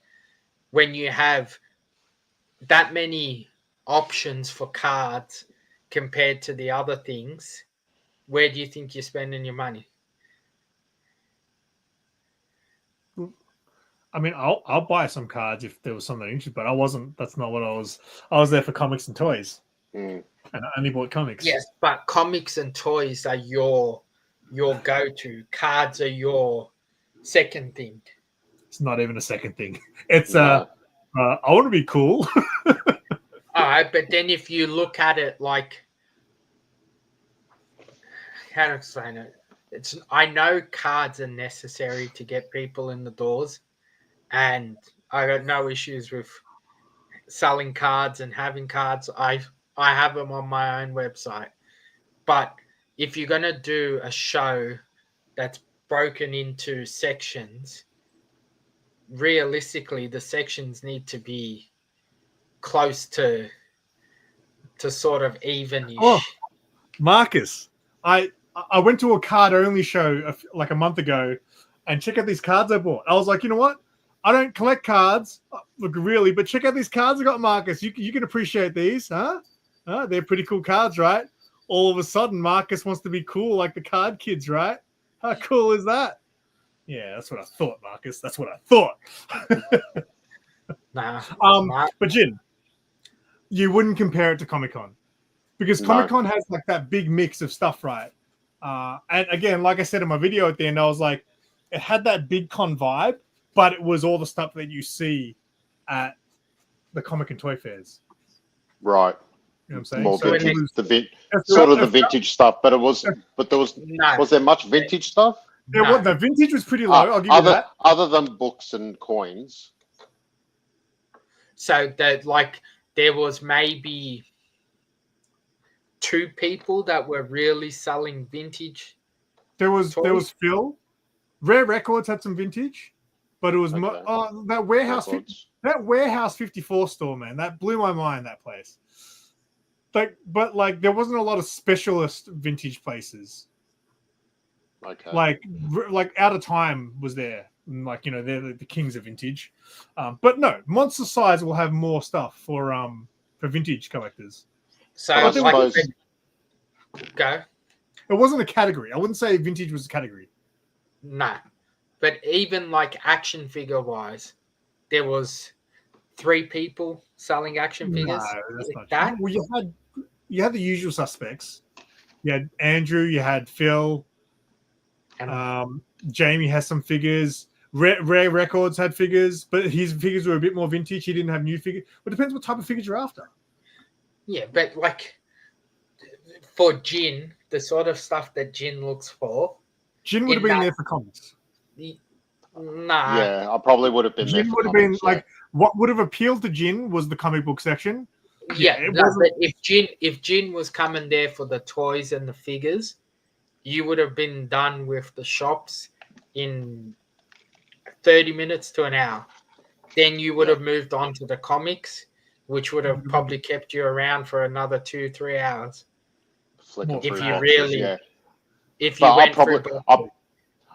Speaker 1: when you have that many options for cards compared to the other things, where do you think you're spending your money?
Speaker 2: I mean, I'll buy some cards if there was something interesting, but I wasn't. That's not what I was. I was there for comics and toys,
Speaker 3: Mm.
Speaker 2: and I only bought comics.
Speaker 1: Yes, but comics and toys are your go-to. Cards are your second thing.
Speaker 2: It's not even a second thing. It's
Speaker 3: No.
Speaker 2: I want to be cool.
Speaker 1: All right, but then if you look at it like, how to explain it? I know cards are necessary to get people in the doors, and I got no issues with selling cards and having cards. I have them on my own website. But if you're gonna do a show that's broken into sections, realistically the sections need to be close to sort of evenish.
Speaker 2: Oh, Marcus, I went to a card only show like a month ago, and check out these cards I bought. I was like, you know what? I don't collect cards, look, really, but check out these cards I got, Marcus. You can appreciate these, huh? They're pretty cool cards, right? All of a sudden, Marcus wants to be cool like the card kids, right? How cool is that? Yeah, that's what I thought, Marcus. That's what I thought.
Speaker 1: Nah,
Speaker 2: But Jin, you wouldn't compare it to Comic-Con because
Speaker 3: No.
Speaker 2: Comic-Con has like that big mix of stuff, right? And again, like I said in my video at the end, I was like, it had that big con vibe, but it was all the stuff that you see at the comic and toy fairs.
Speaker 3: Right.
Speaker 2: You know what I'm saying?
Speaker 3: More
Speaker 2: So it
Speaker 3: vintage,
Speaker 2: was-
Speaker 3: sort of the vintage stuff, but there was
Speaker 1: no.
Speaker 3: there much vintage stuff?
Speaker 1: No.
Speaker 2: the vintage was pretty low. I'll give you that.
Speaker 3: Other than books and coins.
Speaker 1: So that there was maybe 2 people that were really selling vintage.
Speaker 2: There was
Speaker 1: toys?
Speaker 2: Phil. Rare Records had some vintage, but it was
Speaker 3: Okay.
Speaker 2: that warehouse.
Speaker 3: Records.
Speaker 2: That Warehouse 54 store, man, that blew my mind. That place, but there wasn't a lot of specialist vintage places.
Speaker 3: Okay.
Speaker 2: Like Out of Time was there, and they're the kings of vintage. But no, Monster Size will have more stuff for vintage collectors.
Speaker 1: So
Speaker 3: But I suppose
Speaker 1: go.
Speaker 2: It wasn't a category. I wouldn't say vintage was a category.
Speaker 1: No. But even like action figure wise, there was 3 people selling action
Speaker 2: No,
Speaker 1: figures.
Speaker 2: that's not
Speaker 1: That
Speaker 2: true. Well, you had the usual suspects. You had Andrew, you had Phil,
Speaker 1: and
Speaker 2: Jamie has some figures. Rare Records had figures, but his figures were a bit more vintage. He didn't have new figures. But it depends what type of figures you're after.
Speaker 1: yeah, but like for Jin, the sort of stuff that Jin looks for,
Speaker 2: Jin would have been there for comics.
Speaker 1: nah.
Speaker 3: Yeah, I probably would have been there
Speaker 2: Jin
Speaker 3: for
Speaker 2: would have
Speaker 3: comics,
Speaker 2: been like what would have appealed to Jin was the comic book section.
Speaker 1: Yeah,
Speaker 2: it
Speaker 1: no,
Speaker 2: wasn't.
Speaker 1: but if Jin was coming there for the toys and the figures, you would have been done with the shops in 30 minutes to an hour. Then you would have moved on to the comics, which would have probably kept you around for another 2-3 hours.
Speaker 3: flicking
Speaker 1: If
Speaker 3: through
Speaker 1: you
Speaker 3: boxes,
Speaker 1: really,
Speaker 3: yeah.
Speaker 1: if you
Speaker 3: But
Speaker 1: went through both.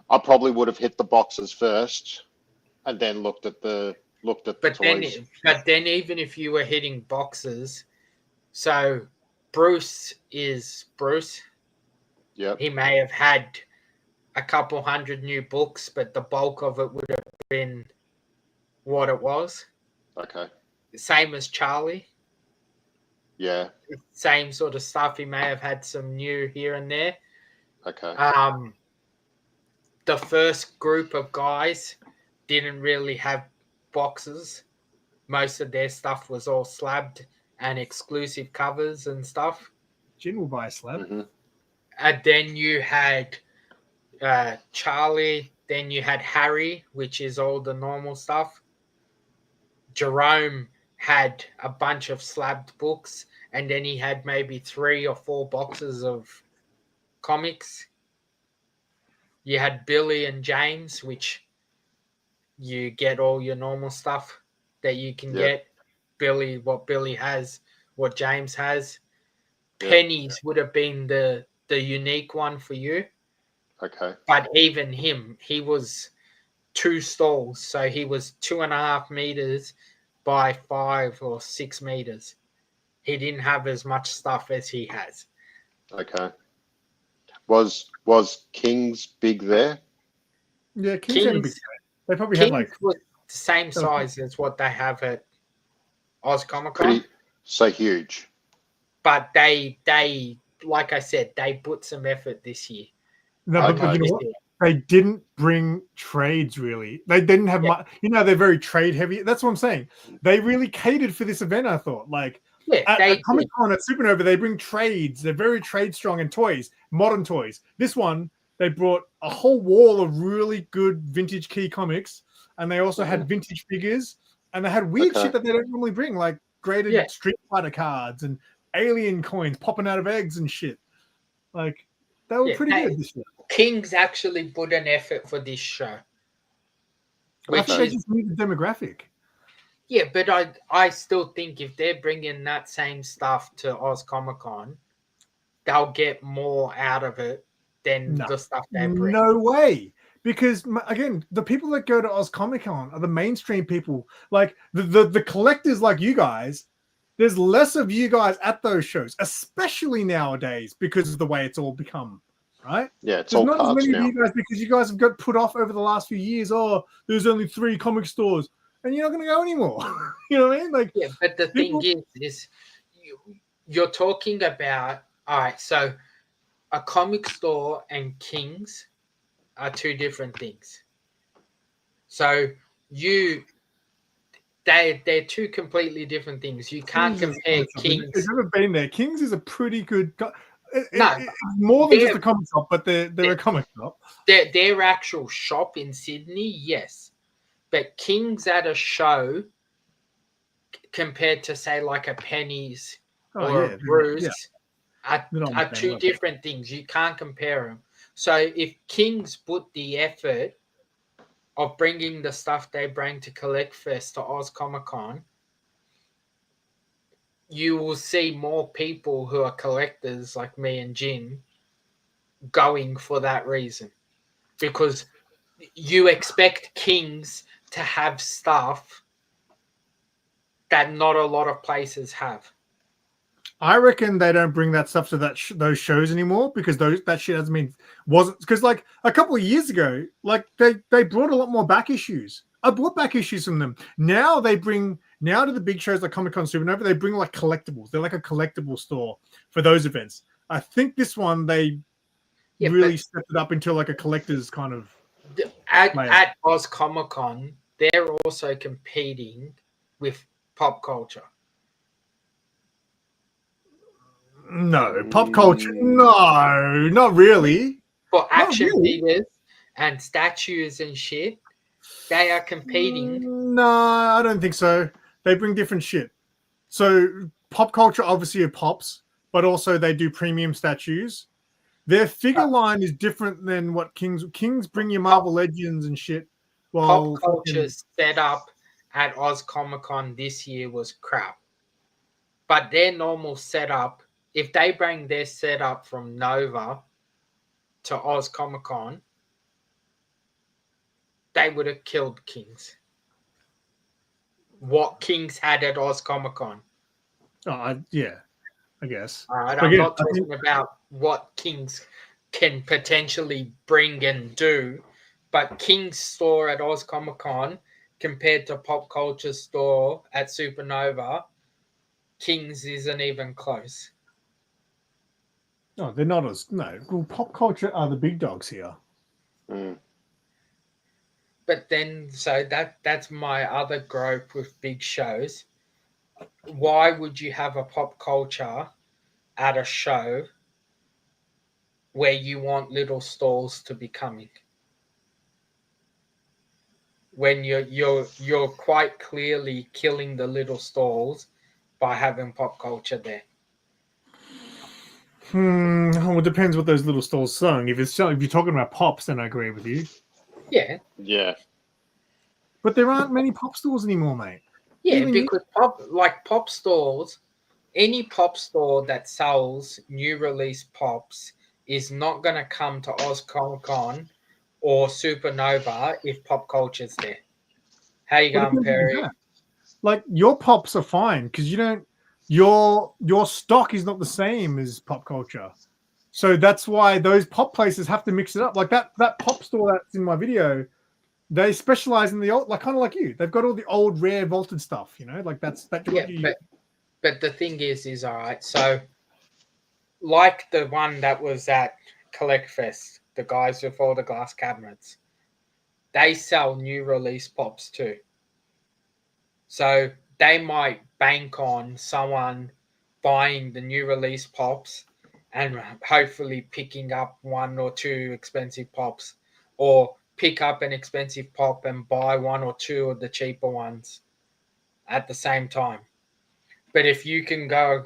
Speaker 3: I probably would have hit the boxes first, and then looked at the
Speaker 1: But
Speaker 3: toys.
Speaker 1: then even if you were hitting boxes, so Bruce is Bruce.
Speaker 3: Yep.
Speaker 1: He may have had a couple hundred new books, but the bulk of it would have been what it was.
Speaker 3: Okay.
Speaker 1: Same as Charlie.
Speaker 3: Yeah.
Speaker 1: Same sort of stuff. He may have had some new here and there.
Speaker 3: Okay.
Speaker 1: The first group of guys didn't really have boxes. Most of their stuff was all slabbed and exclusive covers and stuff.
Speaker 2: Jin will buy a slab.
Speaker 3: Mm-hmm.
Speaker 1: And then you had Charlie. Then you had Harry, which is all the normal stuff. Jerome had a bunch of slabbed books, and then he had maybe 3 or 4 boxes of comics. You had Billy and James, which you get all your normal stuff that you can get. Billy, what Billy has, what James has. Pennies would have been the unique one for you.
Speaker 3: Okay.
Speaker 1: But even him, he was 2 stalls, so he was 2.5 meters by 5 or 6 meters. He didn't have as much stuff as he has.
Speaker 3: Okay. Was King's big there?
Speaker 2: Yeah, King's had a big. They probably had like
Speaker 1: was the same size as what they have at Oz Comic Con.
Speaker 3: Pretty, so huge.
Speaker 1: But they like I said, they put some effort this year.
Speaker 2: No, but you know what? They didn't bring trades really. They didn't have much. You know, they're very trade heavy. That's what I'm saying. They really catered for this event. I thought, like at Comic Con at Supernova, they bring trades. They're very trade strong in toys, modern toys. This one, they brought a whole wall of really good vintage key comics, and they also had vintage figures, and they had weird shit that they don't normally bring, like graded Street Fighter cards and alien coins popping out of eggs and shit. Like they were pretty good this year.
Speaker 1: King's actually put an effort for this show.
Speaker 2: I think they just need the demographic.
Speaker 1: Yeah, but I still think if they're bringing that same stuff to Oz Comic Con, they'll get more out of it than the stuff they bring.
Speaker 2: No way. Because, again, the people that go to Oz Comic Con are the mainstream people. Like, the collectors like you guys, there's less of you guys at those shows, especially nowadays because of the way it's all become. Right?
Speaker 3: Yeah, it's
Speaker 2: there's
Speaker 3: all
Speaker 2: not
Speaker 3: cards
Speaker 2: as many
Speaker 3: now.
Speaker 2: of you guys because you guys have got put off over the last few years. Oh, there's only 3 comic stores, and you're not going to go anymore. You know what I mean? Like,
Speaker 1: yeah, but the thing is you're talking about. All right, so a comic store and King's are 2 different things. So they're 2 completely different things. You can't compare King's.
Speaker 2: If you've ever been there, King's is a pretty good. It's more than just a comic shop, but they're a comic shop.
Speaker 1: Their actual shop in Sydney, yes. But King's at a show compared to, say, like a Penny's or a Bruce are 2 different things. You can't compare them. So if King's put the effort of bringing the stuff they bring to Collect Fest to Oz Comic Con, you will see more people who are collectors like me and Jin going for that reason. Because you expect Kings to have stuff that not a lot of places have.
Speaker 2: I reckon they don't bring that stuff to those shows anymore because that shit hasn't been wasn't because like a couple of years ago, like they brought a lot more back issues. I bought back issues from them. Now they bring to the big shows like Comic-Con, Supernova, they bring like collectibles. They're like a collectible store for those events. I think this one they really stepped it up into like a collector's kind of
Speaker 1: at Oz Comic Con, they're also competing with pop culture.
Speaker 2: No, pop culture. No, not really.
Speaker 1: For action figures and statues and shit, they are competing.
Speaker 2: No, I don't think so. They bring different shit. So pop culture obviously are pops, but also they do premium statues. Their figure line is different than what Kings bring you Marvel Legends and shit.
Speaker 1: Well, pop culture's setup at Oz Comic Con this year was crap. But their normal setup, if they bring their setup from Nova to Oz Comic Con, they would have killed Kings. What Kings had at Oz Comic Con.
Speaker 2: Yeah, I guess.
Speaker 1: All right, I'm not talking about what Kings can potentially bring and do, but King's store at Oz Comic Con compared to Pop Culture store at Supernova, Kings isn't even close.
Speaker 2: No, they're not as Well, Pop Culture are the big dogs here.
Speaker 3: Mm.
Speaker 1: But then, so that's my other gripe with big shows. Why would you have a Pop Culture at a show where you want little stalls to be coming? When you're quite clearly killing the little stalls by having Pop Culture there.
Speaker 2: Well, it depends what those little stalls selling. If you're talking about pops, then I agree with you.
Speaker 1: Yeah.
Speaker 3: Yeah.
Speaker 2: But there aren't many pop stores anymore, mate.
Speaker 1: Yeah, even because pop stores, any pop store that sells new release pops is not going to come to Oz Comic Con or Supernova if Pop Culture's there. How you going, Perry?
Speaker 2: Like your pops are fine because you don't. Your stock is not the same as Pop Culture, so that's why those pop places have to mix it up. Like that pop store that's in my video, they specialize in the old, like kind of like you. They've got all the old rare vaulted stuff, like that's
Speaker 1: Yeah, but the thing is all right. So, like the one that was at Collect Fest, the guys with all the glass cabinets, they sell new release pops too. So they might bank on someone buying the new release pops and hopefully picking up one or two expensive pops, or pick up an expensive pop and buy one or two of the cheaper ones at the same time. But if you can go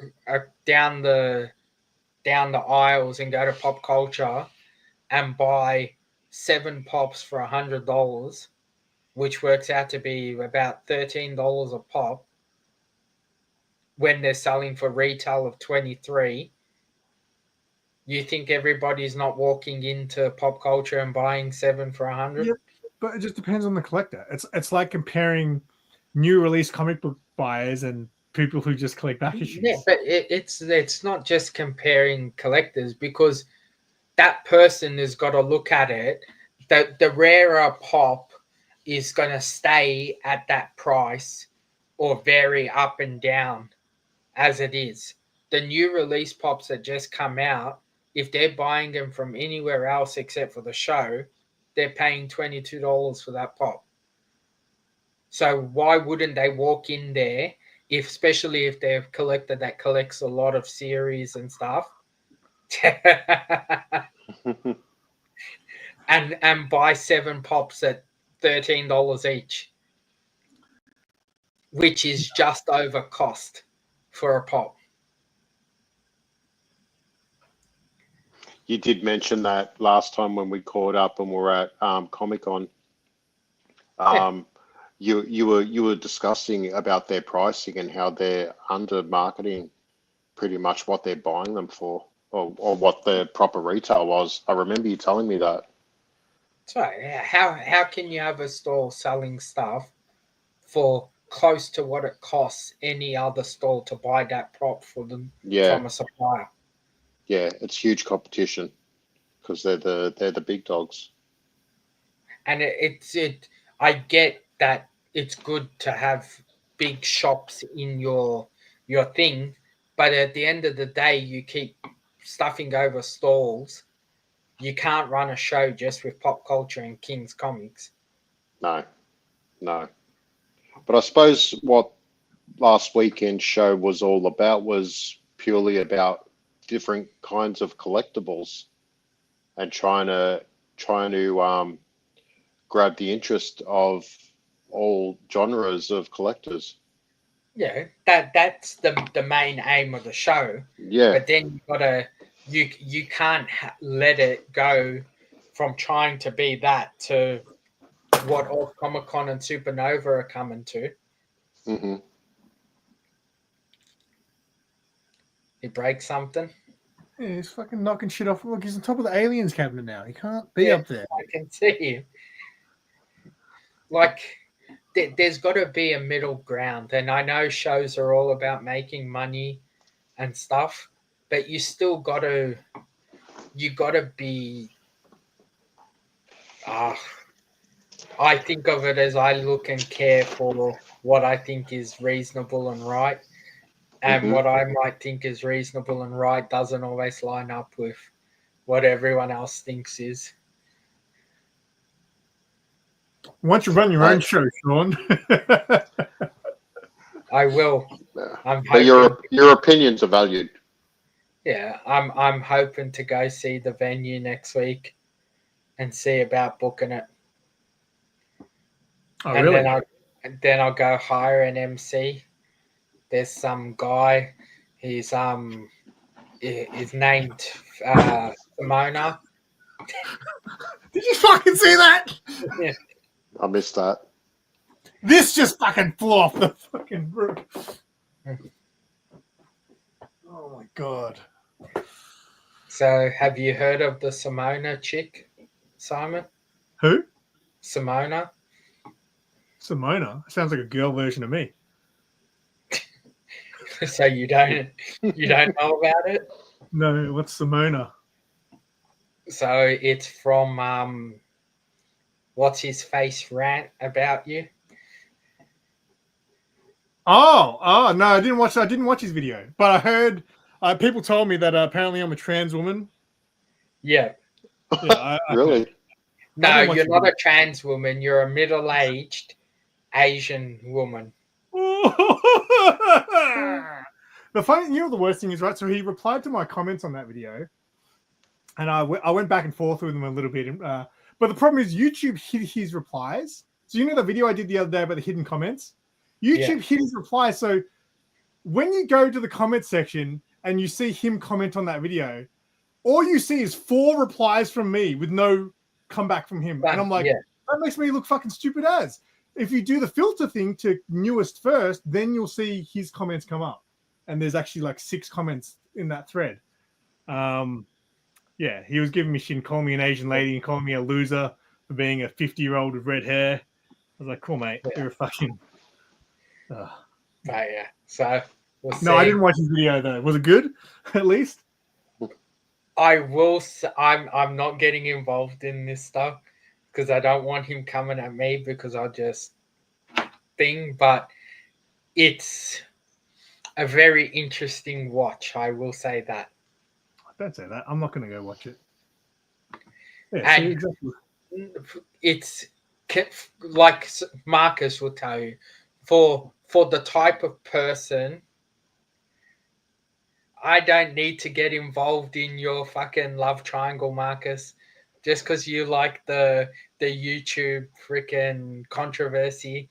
Speaker 1: down the aisles and go to Pop Culture and buy 7 pops for $100, which works out to be about $13 a pop, when they're selling for retail of 23, you think everybody's not walking into Pop Culture and buying 7 for 100?
Speaker 2: Yep, but it just depends on the collector. It's like comparing new release comic book buyers and people who just collect back issues.
Speaker 1: Yeah, but it's not just comparing collectors, because that person has got to look at it. The rarer pop is going to stay at that price or vary up and down as it is. The new release pops that just come out, if they're buying them from anywhere else except for the show, they're paying $22 for that pop. So why wouldn't they walk in there, especially if they're a collector that collects a lot of series and stuff, and buy 7 pops at $13 each, which is just over cost for a pop.
Speaker 3: You did mention that last time when we caught up and were at Comic-Con. You were discussing about their pricing and how they're under marketing pretty much what they're buying them for, or what the proper retail was. I remember you telling me that.
Speaker 1: That's right. How can you have a store selling stuff for close to what it costs any other store to buy that prop for them
Speaker 3: Yeah,
Speaker 1: from a supplier.
Speaker 3: yeah, it's huge competition because they're the big dogs.
Speaker 1: And I get that it's good to have big shops in your thing, but at the end of the day, you keep stuffing over stalls. You can't run a show just with pop culture and King's Comics.
Speaker 3: No, no. But I suppose what last weekend's show was all about was purely about different kinds of collectibles and trying to grab the interest of all genres of collectors.
Speaker 1: Yeah, that's the main aim of the show.
Speaker 3: Yeah,
Speaker 1: But then you can't let it go from trying to be that to what all Comic Con and Supernova are coming to.
Speaker 3: hmm
Speaker 1: You break something.
Speaker 2: Yeah, he's fucking knocking shit off. Look, he's on top of the aliens cabinet now. He can't be up there.
Speaker 1: I can see him. Like, there's got to be a middle ground. And I know shows are all about making money and stuff, but you got to be. I think of it as I look and care for what I think is reasonable and right. And what I might think is reasonable and right doesn't always line up with what everyone else thinks is.
Speaker 2: Why don't you run your own show, Sean?
Speaker 1: I will.
Speaker 3: But your opinions are valued.
Speaker 1: Yeah, I'm hoping to go see the venue next week and see about booking it.
Speaker 2: Oh,
Speaker 1: and
Speaker 2: really?
Speaker 1: then I'll go hire an MC. There's some guy. He's named Simona.
Speaker 2: Did you fucking see that?
Speaker 1: Yeah.
Speaker 3: I missed that.
Speaker 2: This just fucking flew off the fucking roof. Oh my god.
Speaker 1: So, have you heard of the Simona chick, Simon?
Speaker 2: Who?
Speaker 1: Simona.
Speaker 2: Simona? Sounds like a girl version of me.
Speaker 1: So you don't know about it?
Speaker 2: No, what's Simona?
Speaker 1: So it's from what's his face rant about you?
Speaker 2: Oh no, I didn't watch his video, but I heard people told me that apparently I'm a trans woman.
Speaker 1: Yeah.
Speaker 2: Yeah,
Speaker 3: Really?
Speaker 1: No, you're not a trans woman. You're a middle-aged Asian woman.
Speaker 2: The worst thing is, right? So he replied to my comments on that video, and I went back and forth with him a little bit. But the problem is YouTube hid his replies. So you know the video I did the other day about the hidden comments? YouTube hid his replies. So when you go to the comment section and you see him comment on that video, all you see is 4 replies from me with no comeback from him. And I'm like, that makes me look fucking stupid as. If you do the filter thing to newest first, then you'll see his comments come up. And there's actually like 6 comments in that thread. Yeah, he was giving me shit and calling me an Asian lady and calling me a loser for being a 50-year-old with red hair. I was like, cool, mate. You're a fucking...
Speaker 1: But yeah, so we'll see.
Speaker 2: No, I didn't watch his video though. Was it good? At least
Speaker 1: I will. I'm not getting involved in this stuff because I don't want him coming at me because I'll just thing. But it's a very interesting watch. I will say that.
Speaker 2: Don't say that. I'm not going to go watch it. Yeah,
Speaker 1: and
Speaker 2: exactly.
Speaker 1: It's like Marcus will tell you for the type of person. I don't need to get involved in your fucking love triangle, Marcus, just because you like the YouTube freaking controversy.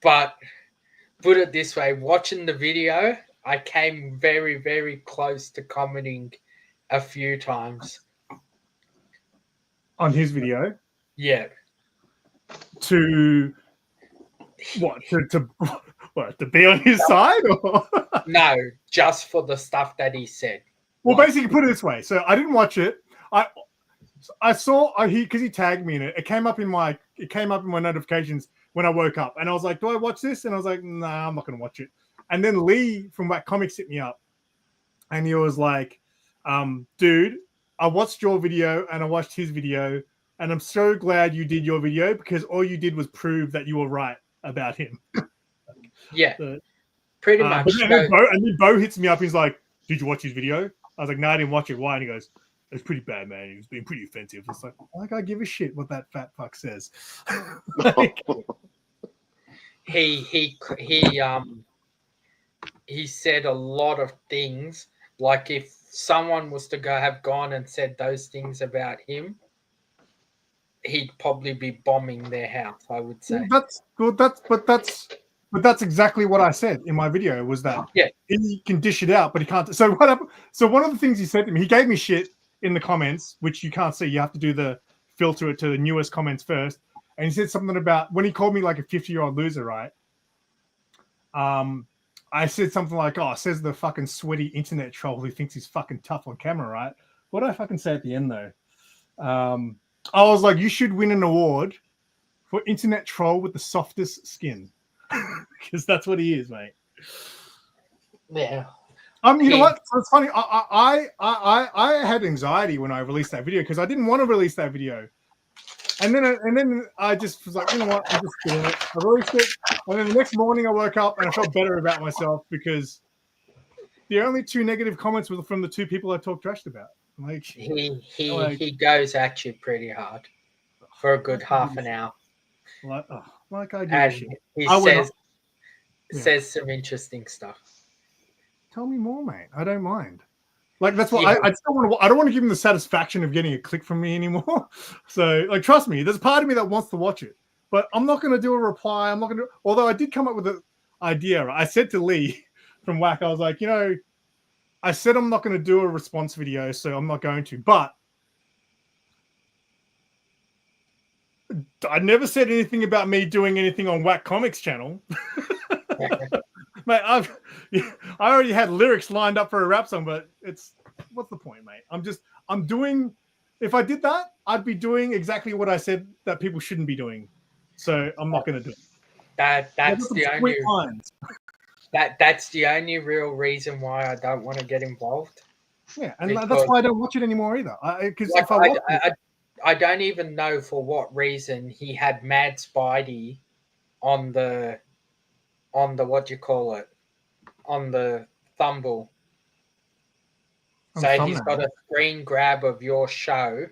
Speaker 1: But put it this way, watching the video, I came very, very close to commenting a few times.
Speaker 2: On his video?
Speaker 1: Yeah.
Speaker 2: To what? To what? To be on his side? Or?
Speaker 1: No, just for the stuff that he said.
Speaker 2: Well, basically, put it this way. So I didn't watch it. I saw because he tagged me in it. It came up in my notifications when I woke up, and I was like, "Do I watch this?" And I was like, "Nah, I'm not gonna watch it." And then Lee from Whack Comics hit me up, and he was like, "Dude, I watched your video and I watched his video, and I'm so glad you did your video because all you did was prove that you were right about him."
Speaker 1: Yeah,
Speaker 2: So,
Speaker 1: pretty much.
Speaker 2: But then Bo hits me up. He's like, "Did you watch his video?" I was like, "No, I didn't watch it." Why? And he goes, "It's pretty bad, man. He was being pretty offensive." It's like I give a shit what that fat fuck says. Like,
Speaker 1: he said a lot of things. Like if someone was to have gone and said those things about him, he'd probably be bombing their house, I would say.
Speaker 2: But that's exactly what I said in my video, was that he can dish it out, but he can't. So what happened? So one of the things he said to me, he gave me shit in the comments, which you can't see. You have to do the filter it to the newest comments first. And he said something about when he called me like a 50-year-old loser, right? I said something like, "Oh, says the fucking sweaty internet troll who thinks he's fucking tough on camera," right? What did I fucking say at the end though? I was like, "You should win an award for internet troll with the softest skin," because that's what he is, mate.
Speaker 1: Yeah.
Speaker 2: You know what? So it's funny. I had anxiety when I released that video because I didn't want to release that video, and then I just was like, you know what? I'm just doing it. I released it, and then the next morning I woke up and I felt better about myself because the only 2 negative comments were from the 2 people I talked trash about. Like
Speaker 1: he goes at you pretty hard for a good half an hour.
Speaker 2: Like I give
Speaker 1: and
Speaker 2: a shit.
Speaker 1: He says some interesting stuff.
Speaker 2: Tell me more, mate. I don't mind. Like that's what I just don't want to. I don't want to give him the satisfaction of getting a click from me anymore. So, like, trust me, there's a part of me that wants to watch it, but I'm not going to do a reply. I'm not going to. Although I did come up with an idea. I said to Lee from Whack, I was like, you know, I said I'm not going to do a response video, so I'm not going to. But I never said anything about me doing anything on Whack Comics channel. Mate, I already had lyrics lined up for a rap song, but what's the point, mate? I'm doing. If I did that, I'd be doing exactly what I said that people shouldn't be doing. So I'm not going to do it.
Speaker 1: That's the only real reason why I don't want to get involved.
Speaker 2: Yeah, and that's why I don't watch it anymore either. Because
Speaker 1: I don't even know for what reason he had Mad Spidey on the what do you call it, on the thumbnail. So he's got a screen grab of your show,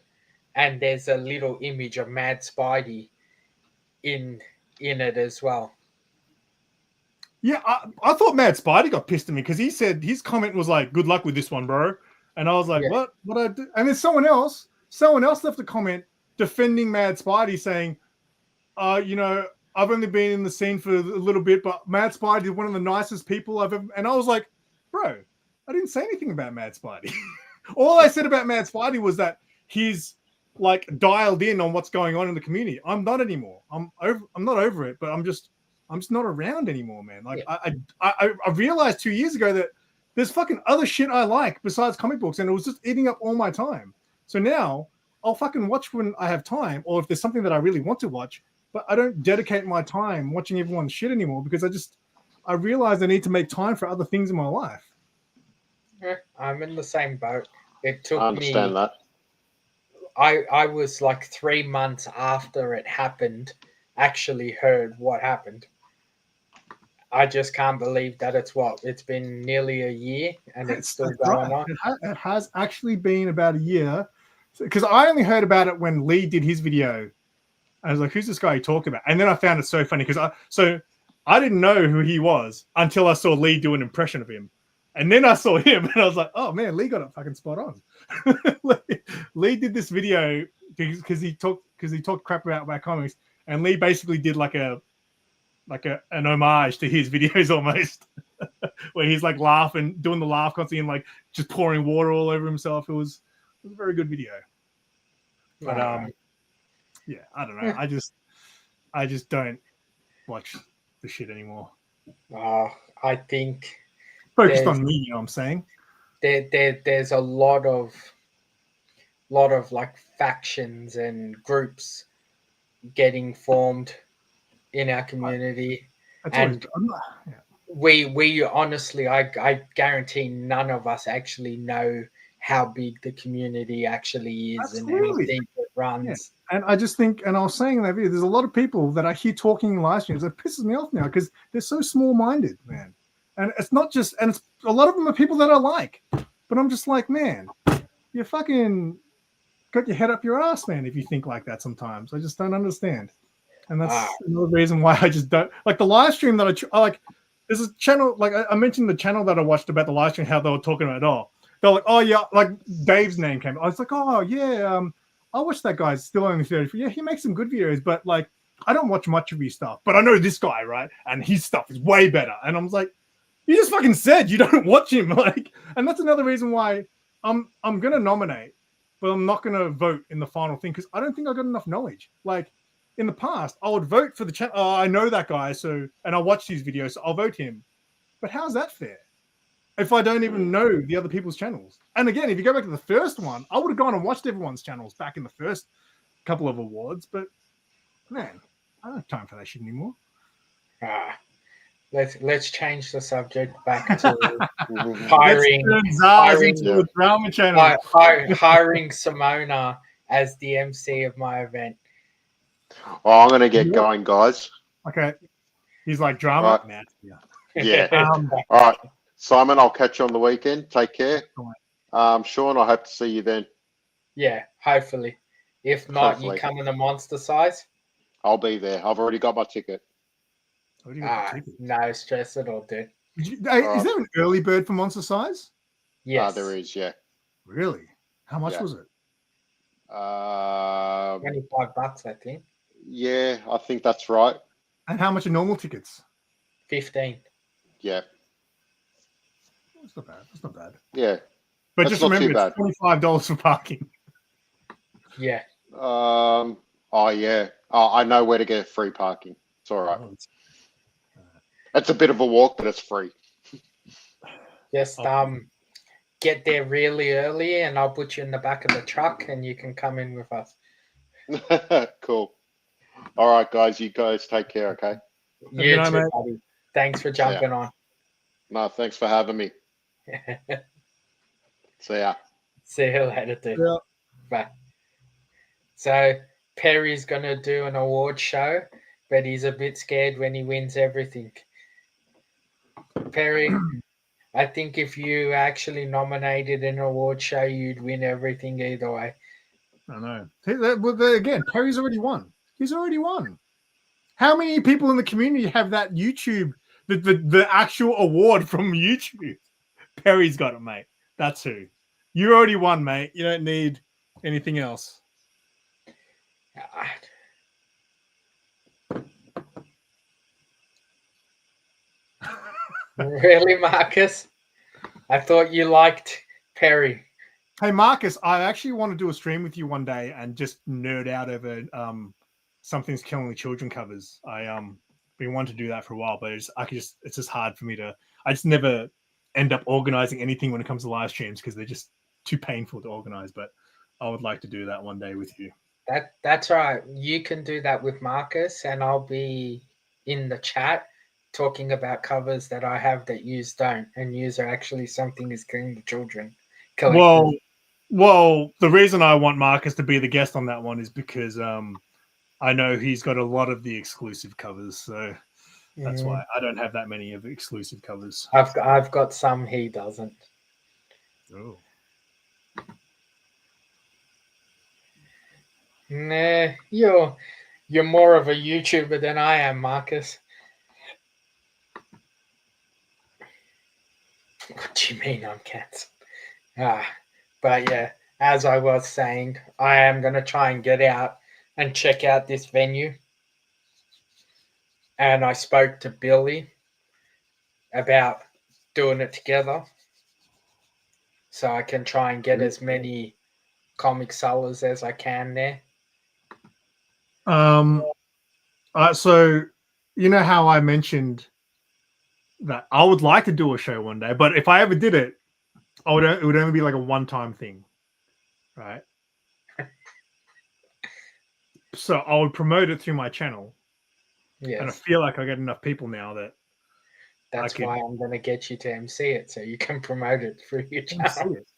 Speaker 1: and there's a little image of Mad Spidey in it as well.
Speaker 2: Yeah, I thought Mad Spidey got pissed at me because he said his comment was like, "Good luck with this one, bro." And I was like, "What? What I do?" And then someone else left a comment defending Mad Spidey, saying, you know, I've only been in the scene for a little bit, but Mad Spidey is one of the nicest people I've ever. And I was like, bro, I didn't say anything about Mad Spidey. All I said about Mad Spidey was that he's like dialed in on what's going on in the community. I'm not anymore. I'm not over it, but I'm just not around anymore, man. Like I realized 2 years ago that there's fucking other shit I like besides comic books, and it was just eating up all my time. So now I'll fucking watch when I have time, or if there's something that I really want to watch. But I don't dedicate my time watching everyone's shit anymore because I realize I need to make time for other things in my life.
Speaker 1: Yeah, I'm in the same boat. It took me.
Speaker 3: I understand that.
Speaker 1: I was like 3 months after it happened, actually heard what happened. I just can't believe that it's been nearly a year and it's still going on.
Speaker 2: It has actually been about a year because I only heard about it when Lee did his video. I was like, who's this guy you talk about? And then I found it so funny because I didn't know who he was until I saw Lee do an impression of him. And then I saw him and I was like, oh man, Lee got it fucking spot on. Lee did this video because he talked crap about Whack Comics, and Lee basically did like an homage to his videos almost, where he's like laughing, doing the laugh constantly and like just pouring water all over himself. It was a very good video. But yeah, I don't know. I just don't watch the shit anymore.
Speaker 1: I think
Speaker 2: focused on me, you know what I'm saying?
Speaker 1: There's a lot of like factions and groups getting formed in our community.
Speaker 2: That's
Speaker 1: And
Speaker 2: yeah.
Speaker 1: we honestly, I guarantee none of us actually know how big the community actually is and how
Speaker 2: Absolutely.
Speaker 1: deep it runs.
Speaker 2: Yeah. And I just think, and I was saying in that video, there's a lot of people that I hear talking in live streams that pisses me off now because they're so small-minded, man. And it's not just, and it's a lot of them are people that I like, but I'm just like, man, you fucking got your head up your ass, man. If you think like that, sometimes I just don't understand, and that's another reason why I just don't like the live stream that I like. There's a channel, like I mentioned the channel that I watched about the live stream, how they were talking about it all. They're like, oh yeah, like Dave's name came. I was like, oh yeah, I watched that guy's still only 30. Yeah, he makes some good videos, but like I don't watch much of his stuff. But I know this guy, right? And his stuff is way better. And I was like, you just fucking said you don't watch him, like, and that's another reason why I'm gonna nominate, but I'm not gonna vote in the final thing because I don't think I got enough knowledge. Like in the past, I would vote for the channel. Oh, I know that guy, so and I watch his videos, so I'll vote him. But how's that fair? If I don't even know the other people's channels. And again, if you go back to the first one, I would have gone and watched everyone's channels back in the first couple of awards. But man, I don't have time for that shit anymore.
Speaker 1: Let's change the subject back to hiring
Speaker 2: into a drama channel.
Speaker 1: hiring Simona as the MC of my event.
Speaker 3: Well, I'm gonna get going, guys.
Speaker 2: Okay. He's like drama.
Speaker 3: Right.
Speaker 2: Man, yeah.
Speaker 3: Yeah. All right, Simon. I'll catch you on the weekend. Take care. Sean, I hope to see you then.
Speaker 1: Yeah, hopefully. If not,
Speaker 3: Hopefully.
Speaker 1: you come in the monster size.
Speaker 3: I'll be there. I've already got my ticket.
Speaker 1: No stress at all, dude.
Speaker 2: Is there an early bird for monster size?
Speaker 1: Yes,
Speaker 3: there is. Yeah.
Speaker 2: Really? How much was it?
Speaker 1: $25, I think.
Speaker 3: Yeah, I think that's right.
Speaker 2: And how much are normal tickets?
Speaker 1: 15.
Speaker 3: Yeah.
Speaker 2: That's not bad. That's not bad.
Speaker 3: Yeah.
Speaker 2: But
Speaker 3: That's
Speaker 2: just remember,
Speaker 3: not
Speaker 2: it's $25 for parking.
Speaker 1: Yeah.
Speaker 3: Oh yeah. Oh, I know where to get free parking. It's all right. It's a bit of a walk, but it's free.
Speaker 1: Just get there really early, and I'll put you in the back of the truck, and you can come in with us.
Speaker 3: Cool. All right, guys. You guys take care. Okay.
Speaker 1: You too, buddy. Thanks for jumping on.
Speaker 3: No, thanks for having me. See ya.
Speaker 1: See you later, dude.
Speaker 2: Yeah.
Speaker 1: Bye. So Perry's gonna do an award show, but he's a bit scared when he wins everything. Perry, I think if you actually nominated an award show, you'd win everything either way.
Speaker 2: I know. Again, Perry's already won. He's already won. How many people in the community have that YouTube, the actual award from YouTube? Perry's got it, mate. That's who. You already won, mate. You don't need anything else.
Speaker 1: Really, Marcus? I thought you liked Perry.
Speaker 2: Hey, Marcus, I actually want to do a stream with you one day and just nerd out over Something's Killing the Children covers. Been wanting to do that for a while, but it's just hard for me to. I just never end up organizing anything when it comes to live streams because they're just too painful to organize. But I would like to do that one day with you.
Speaker 1: That's right. You can do that with Marcus, and I'll be in the chat talking about covers that I have that yous don't, and yous are actually Something is Killing the Children.
Speaker 2: Well, the reason I want Marcus to be the guest on that one is because I know he's got a lot of the exclusive covers, so that's why I don't have that many of the exclusive covers.
Speaker 1: I've got some he doesn't.
Speaker 2: Oh.
Speaker 1: Nah, you're more of a YouTuber than I am, Marcus. What do you mean I'm cancer? But yeah, as I was saying, I am going to try and get out and check out this venue. And I spoke to Billy about doing it together so I can try and get as many comic sellers as I can there.
Speaker 2: So you know how I mentioned that I would like to do a show one day, but if I ever did it, it would only be like a one-time thing, right? So I would promote it through my channel, And I
Speaker 1: Yes.
Speaker 2: feel like I get enough people now that
Speaker 1: That's
Speaker 2: could
Speaker 1: why I'm going to get you to MC it so you can promote it through your
Speaker 2: see
Speaker 1: channel.
Speaker 2: it.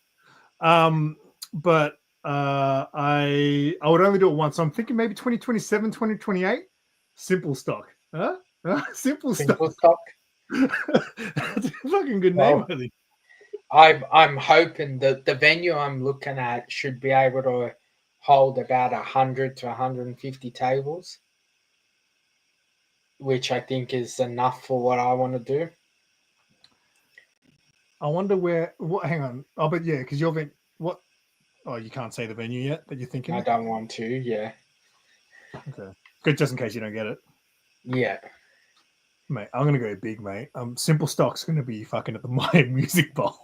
Speaker 2: But I would only do it once. So I'm thinking maybe 2027, 2028. Simple stock. Huh? Simple stock.
Speaker 1: Simple stock.
Speaker 2: That's a fucking good
Speaker 1: Well,
Speaker 2: name, I think.
Speaker 1: I'm hoping that the venue I'm looking at should be able to hold about 100 to 150 tables, which I think is enough for what I want to do.
Speaker 2: I wonder where. What? Hang on. Oh, but yeah, because you're what? Oh, you can't say the venue yet that you're thinking.
Speaker 1: I don't want to. Yeah.
Speaker 2: Okay. Good, just in case you don't get it,
Speaker 1: Yeah.
Speaker 2: mate. I'm gonna go big, mate. Simple stock's gonna be fucking at the My Music Bowl.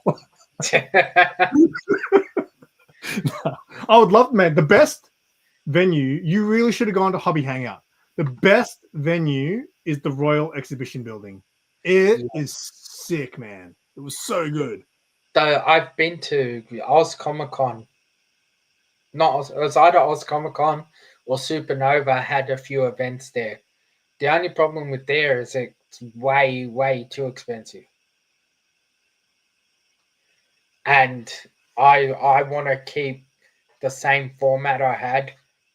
Speaker 2: I would love, man. The best venue. You really should have gone to Hobby Hangout. The best venue is the Royal Exhibition Building. It is sick, man. It was so good.
Speaker 1: So I've been to Oz Comic Con. It was either Oz Comic Con or Supernova had a few events there. The only problem with there is it's way, way too expensive. And I want to keep the same format I had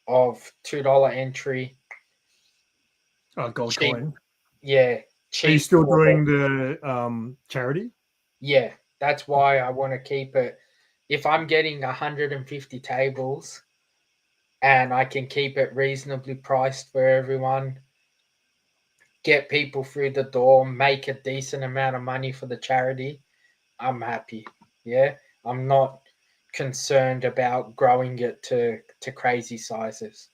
Speaker 1: of $2 entry.
Speaker 2: Oh, gold
Speaker 1: Cheap.
Speaker 2: coin.
Speaker 1: Yeah.
Speaker 2: Are you
Speaker 1: Cheap
Speaker 2: still
Speaker 1: for
Speaker 2: doing the charity?
Speaker 1: Yeah, that's why I want to keep it. If I'm getting 150 tables and I can keep it reasonably priced for everyone, get people through the door, make a decent amount of money for the charity, I'm happy. Yeah, I'm not concerned about growing it to crazy sizes.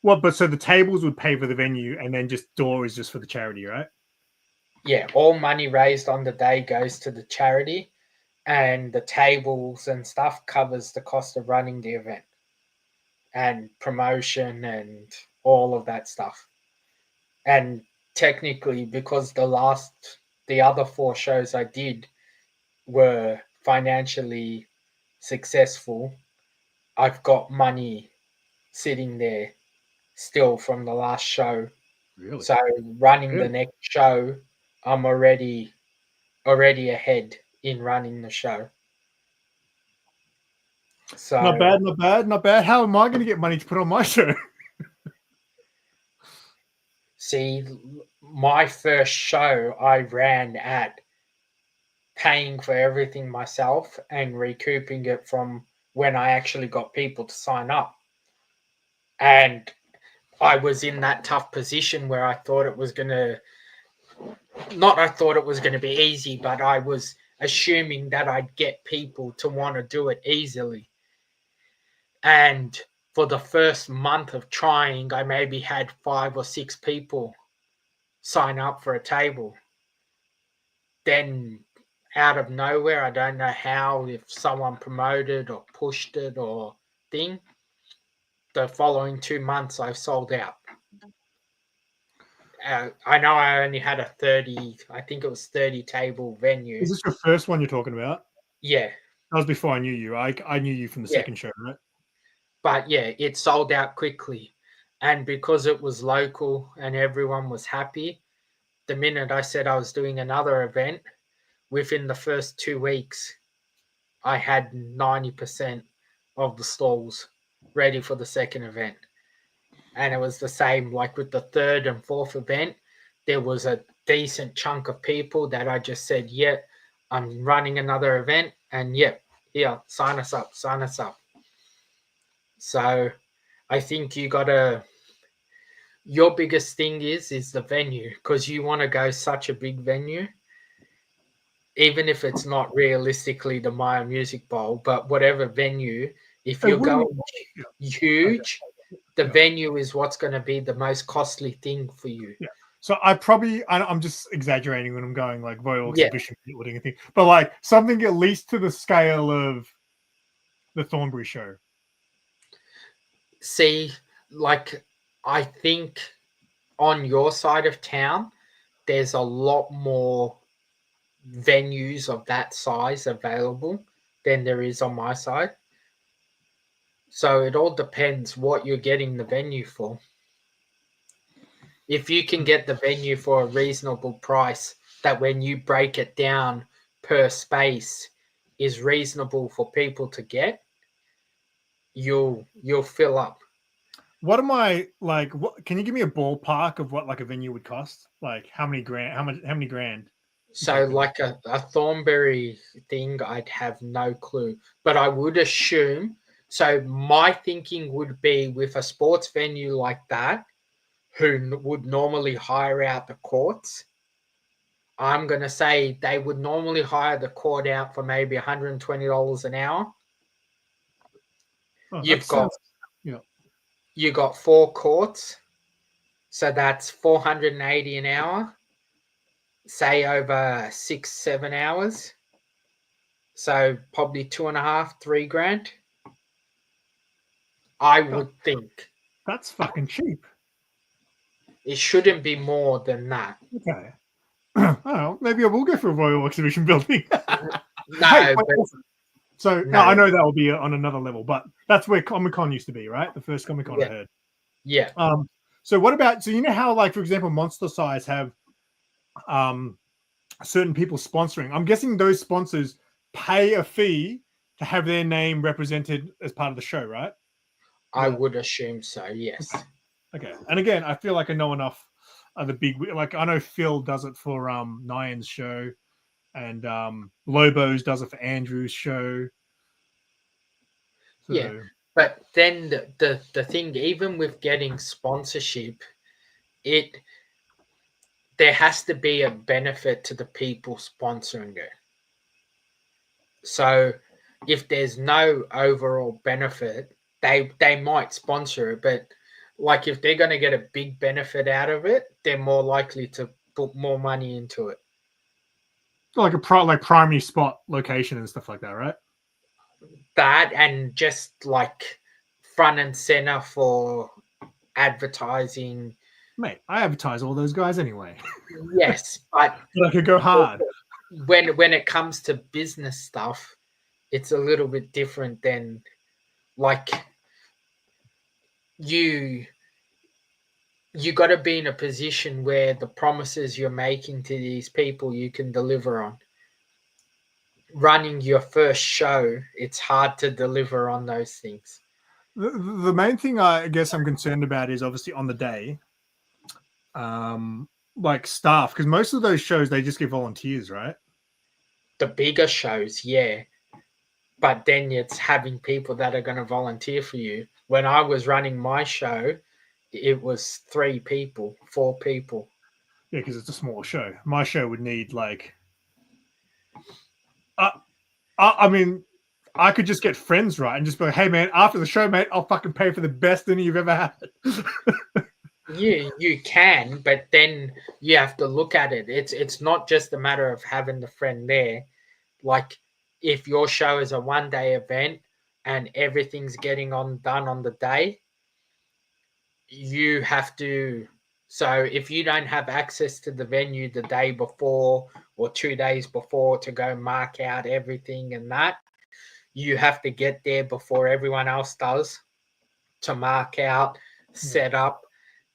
Speaker 2: What? But so the tables would pay for the venue, and then just door is just for the charity, right?
Speaker 1: Yeah, all money raised on the day goes to the charity, and the tables and stuff covers the cost of running the event and promotion and all of that stuff. And technically, because the other 4 shows I did were financially successful, I've got money sitting there still from the last show.
Speaker 2: Really?
Speaker 1: So running the
Speaker 2: Good.
Speaker 1: next show, I'm already ahead in running the show. So
Speaker 2: Not bad, not bad, not bad. How am I going to get money to put on my show?
Speaker 1: see, my first show I ran at paying for everything myself and recouping it from when I actually got people to sign up. And I was in that tough position where I thought it was going to, not I thought it was going to be easy, but I was assuming that I'd get people to want to do it easily. And for the first month of trying, I maybe had 5 or 6 people sign up for a table. Then out of nowhere, I don't know how, if someone promoted or pushed it or thing, the following 2 months I've sold out. I know I only had a 30, I think it was 30 table venue.
Speaker 2: Is this your first one you're talking about?
Speaker 1: Yeah.
Speaker 2: That was before I knew you. I knew you from the second show, right?
Speaker 1: But yeah, it sold out quickly. And because it was local and everyone was happy, the minute I said I was doing another event, within the first 2 weeks, I had 90% of the stalls ready for the second event. And it was the same like with the third and fourth event. There was a decent chunk of people that I just said, yeah, I'm running another event. And yeah, here, sign us up, sign us up. So I think your biggest thing is the venue, because you want to go such a big venue, even if it's not realistically the Maya Music Bowl, but whatever venue, if you're going huge, the venue is what's going to be the most costly thing for you.
Speaker 2: Yeah. So I'm just exaggerating when I'm going like Royal Exhibition building and thing, but like something at least to the scale of the Thornbury show.
Speaker 1: See, like, I think on your side of town, there's a lot more venues of that size available than there is on my side. So it all depends what you're getting the venue for. if you can get the venue for a reasonable price, that when you break it down per space is reasonable for people to get, you'll fill up.
Speaker 2: What am I like? What can you give me a ballpark of what like a venue would cost? Like how many grand? How many grand?
Speaker 1: So like a Thornbury thing, I'd have no clue, but I would assume. So my thinking would be with a sports venue like that, who would normally hire out the courts. I'm going to say they would normally hire the court out for maybe $120 an hour.
Speaker 2: Oh,
Speaker 1: You've got
Speaker 2: yeah.
Speaker 1: You got 4 courts, so that's $480 an hour. Say over 6-7 hours, so probably 2.5, $3,000. I would think
Speaker 2: That's fucking cheap.
Speaker 1: it shouldn't be more than that.
Speaker 2: Okay. Oh, maybe I will go for a Royal Exhibition building.
Speaker 1: No,
Speaker 2: Hey,
Speaker 1: but
Speaker 2: so
Speaker 1: No.
Speaker 2: no, I know that will be on another level, but that's where Comic Con used to be, right? The first Comic Con I heard.
Speaker 1: yeah,
Speaker 2: So what about, so you know how, like, for example, Monster Size have certain people sponsoring? I'm guessing those sponsors pay a fee to have their name represented as part of the show, right?
Speaker 1: I would assume so, yes.
Speaker 2: Okay. And again, I feel like I know enough of the big, like I know Phil does it for Nyan's show, and Lobos does it for Andrew's show. So,
Speaker 1: Yeah. But then the thing, even with getting sponsorship, there has to be a benefit to the people sponsoring it. So if there's no overall benefit, they might sponsor it, but like if they're going to get a big benefit out of it, they're more likely to put more money into it.
Speaker 2: like a primary spot location and stuff like that, right?
Speaker 1: That and just like front and center for advertising.
Speaker 2: Mate, I advertise all those guys anyway.
Speaker 1: Yes, but
Speaker 2: I could go hard.
Speaker 1: when it comes to business stuff, it's a little bit different than like you got to be in a position where the promises you're making to these people you can deliver on. Running your first show, it's hard to deliver on those things.
Speaker 2: The main thing I guess I'm concerned about is obviously on the day, like staff, because most of those shows they just get volunteers, right?
Speaker 1: The bigger shows, yeah, but then it's having people that are going to volunteer for you. When I was running my show, it was 3 people, 4 people.
Speaker 2: Yeah, because it's a small show. My show would need like, I mean, I could just get friends, right, and just be like, "Hey, man, after the show, mate, I'll fucking pay for the best dinner you've ever had."
Speaker 1: You can, but then you have to look at it. It's not just a matter of having the friend there. Like if your show is a 1-day event and everything's getting done on the day, you have to. So if you don't have access to the venue the day before or 2 days before to go mark out everything and that, you have to get there before everyone else does to mark out, set up.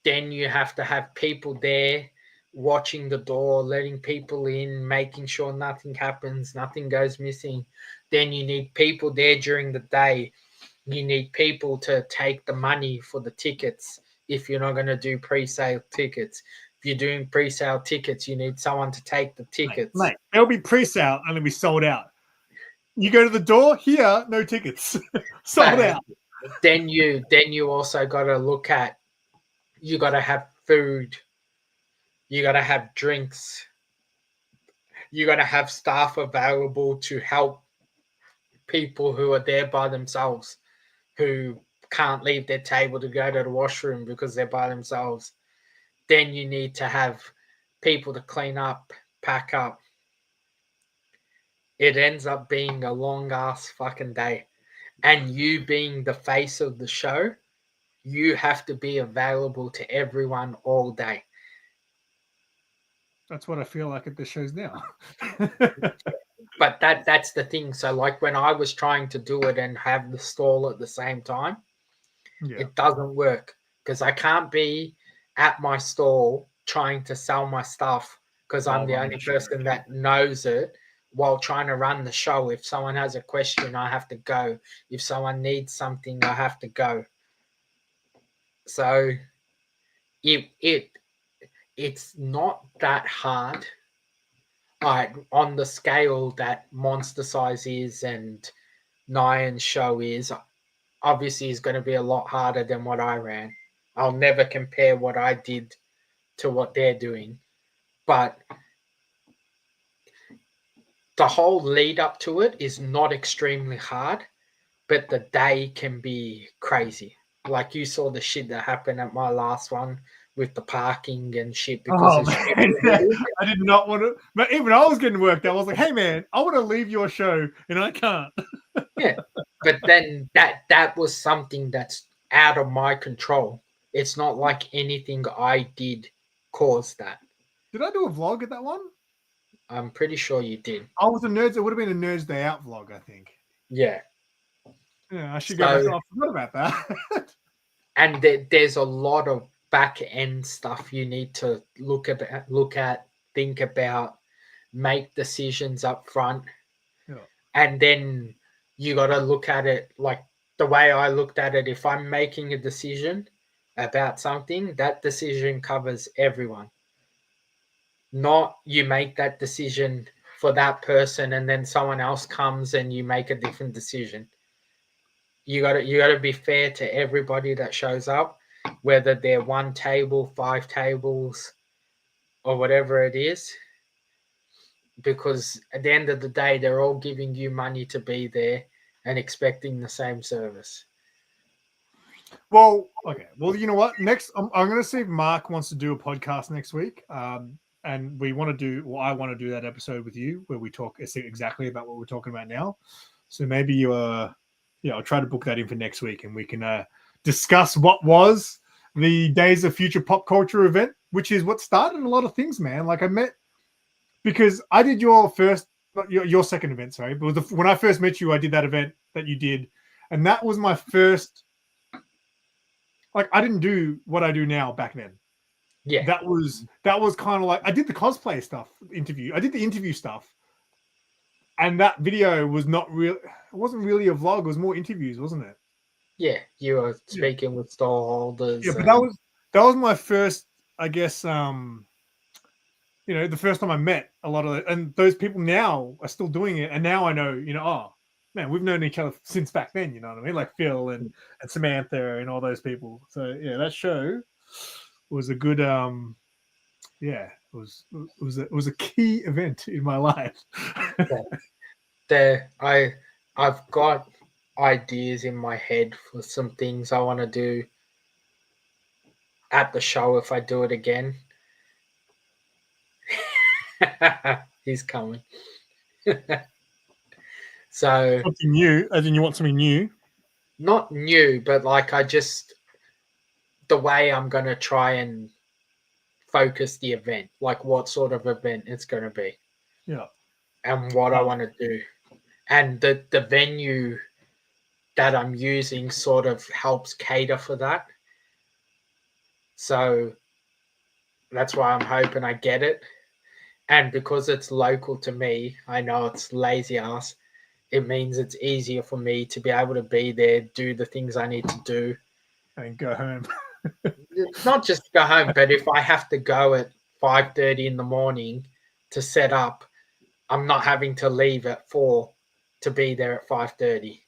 Speaker 1: Then you have to have people there watching the door, letting people in, making sure nothing happens, nothing goes missing. Then you need people there during the day. You need people to take the money for the tickets if you're not going to do pre-sale tickets. If you're doing pre-sale tickets, you need someone to take the tickets.
Speaker 2: Mate, they'll be pre-sale and they'll be sold out. You go to the door, here, no tickets. Sold out.
Speaker 1: Then you also got to look at, you got to have food, you got to have drinks, you got to have staff available to help people who are there by themselves, who can't leave their table to go to the washroom because they're by themselves. Then you need to have people to clean up, pack up. It ends up being a long ass fucking day. And you being the face of the show, you have to be available to everyone all day.
Speaker 2: That's what I feel like at the shows now.
Speaker 1: But that's the thing. So like when I was trying to do it and have the stall at the same time, it doesn't work because I can't be at my stall trying to sell my stuff because I'm
Speaker 2: While
Speaker 1: the
Speaker 2: running
Speaker 1: only
Speaker 2: the show,
Speaker 1: person
Speaker 2: okay.
Speaker 1: that knows it while trying to run the show. If someone has a question, I have to go. If someone needs something, I have to go. So it's not that hard. On the scale that Monster Size is and Nyan's show is, obviously is going to be a lot harder than what I ran. I'll never compare what I did to what they're doing. But the whole lead up to it is not extremely hard, but the day can be crazy. Like you saw the shit that happened at my last one with the parking and shit because
Speaker 2: Oh
Speaker 1: of shit.
Speaker 2: man, I did not want to. But even I was getting worked out. I was like, "Hey man, I want to leave your show, and I can't."
Speaker 1: Yeah, but then that was something that's out of my control. It's not like anything I did caused that.
Speaker 2: Did I do a vlog at that one?
Speaker 1: I'm pretty sure you did.
Speaker 2: I was a nerds. It would have been a Nerds Day Out vlog, I think.
Speaker 1: Yeah.
Speaker 2: Yeah, I should go back.
Speaker 1: So,
Speaker 2: I forgot about that.
Speaker 1: and there's a lot of back end stuff you need to look at, think about, make decisions up front,
Speaker 2: Yeah.
Speaker 1: and then you got to look at it like the way I looked at it. If I'm making a decision about something, that decision covers everyone. Not you make that decision for that person and then someone else comes and you make a different decision. You got to be fair to everybody that shows up, whether they're 1 table, 5 tables, or whatever it is, because at the end of the day, they're all giving you money to be there and expecting the same service.
Speaker 2: Well, okay. Well, you know what? Next, I'm going to see if Mark wants to do a podcast next week. And we want to do, well, I want to do that episode with you where we talk exactly about what we're talking about now. So maybe I'll try to book that in for next week and we can discuss what was the Days of Future Pop Culture event, which is what started a lot of things, man. Like because I did your second event, sorry. But when I first met you, I did that event that you did. And that was my first, like, I didn't do what I do now back then.
Speaker 1: Yeah.
Speaker 2: That was kind of like, I did the cosplay stuff interview. I did the interview stuff. And that video was not real. It wasn't really a vlog. It was more interviews, wasn't it?
Speaker 1: Yeah. You were speaking with stallholders.
Speaker 2: Yeah, but that was my first, I guess, the first time I met a lot of it. And those people now are still doing it. And now I know, oh, man, we've known each other since back then, you know what I mean? Like Phil and Samantha and all those people. So, yeah, that show was a good, it was a key event in my life.
Speaker 1: I've got ideas in my head for some things I want to do at the show if I do it again. He's coming. So
Speaker 2: something new, as in you want something new?
Speaker 1: Not new, but like the way I'm going to try and focus the event, like what sort of event it's going to be.
Speaker 2: Yeah.
Speaker 1: And what I want to do. And the venue that I'm using sort of helps cater for that. So that's why I'm hoping I get it. And because it's local to me, I know it's lazy ass. It means it's easier for me to be able to be there, do the things I need to do.
Speaker 2: And go home.
Speaker 1: Not just go home, but if I have to go at 5:30 in the morning to set up, I'm not having to leave at 4 to be there at 5:30.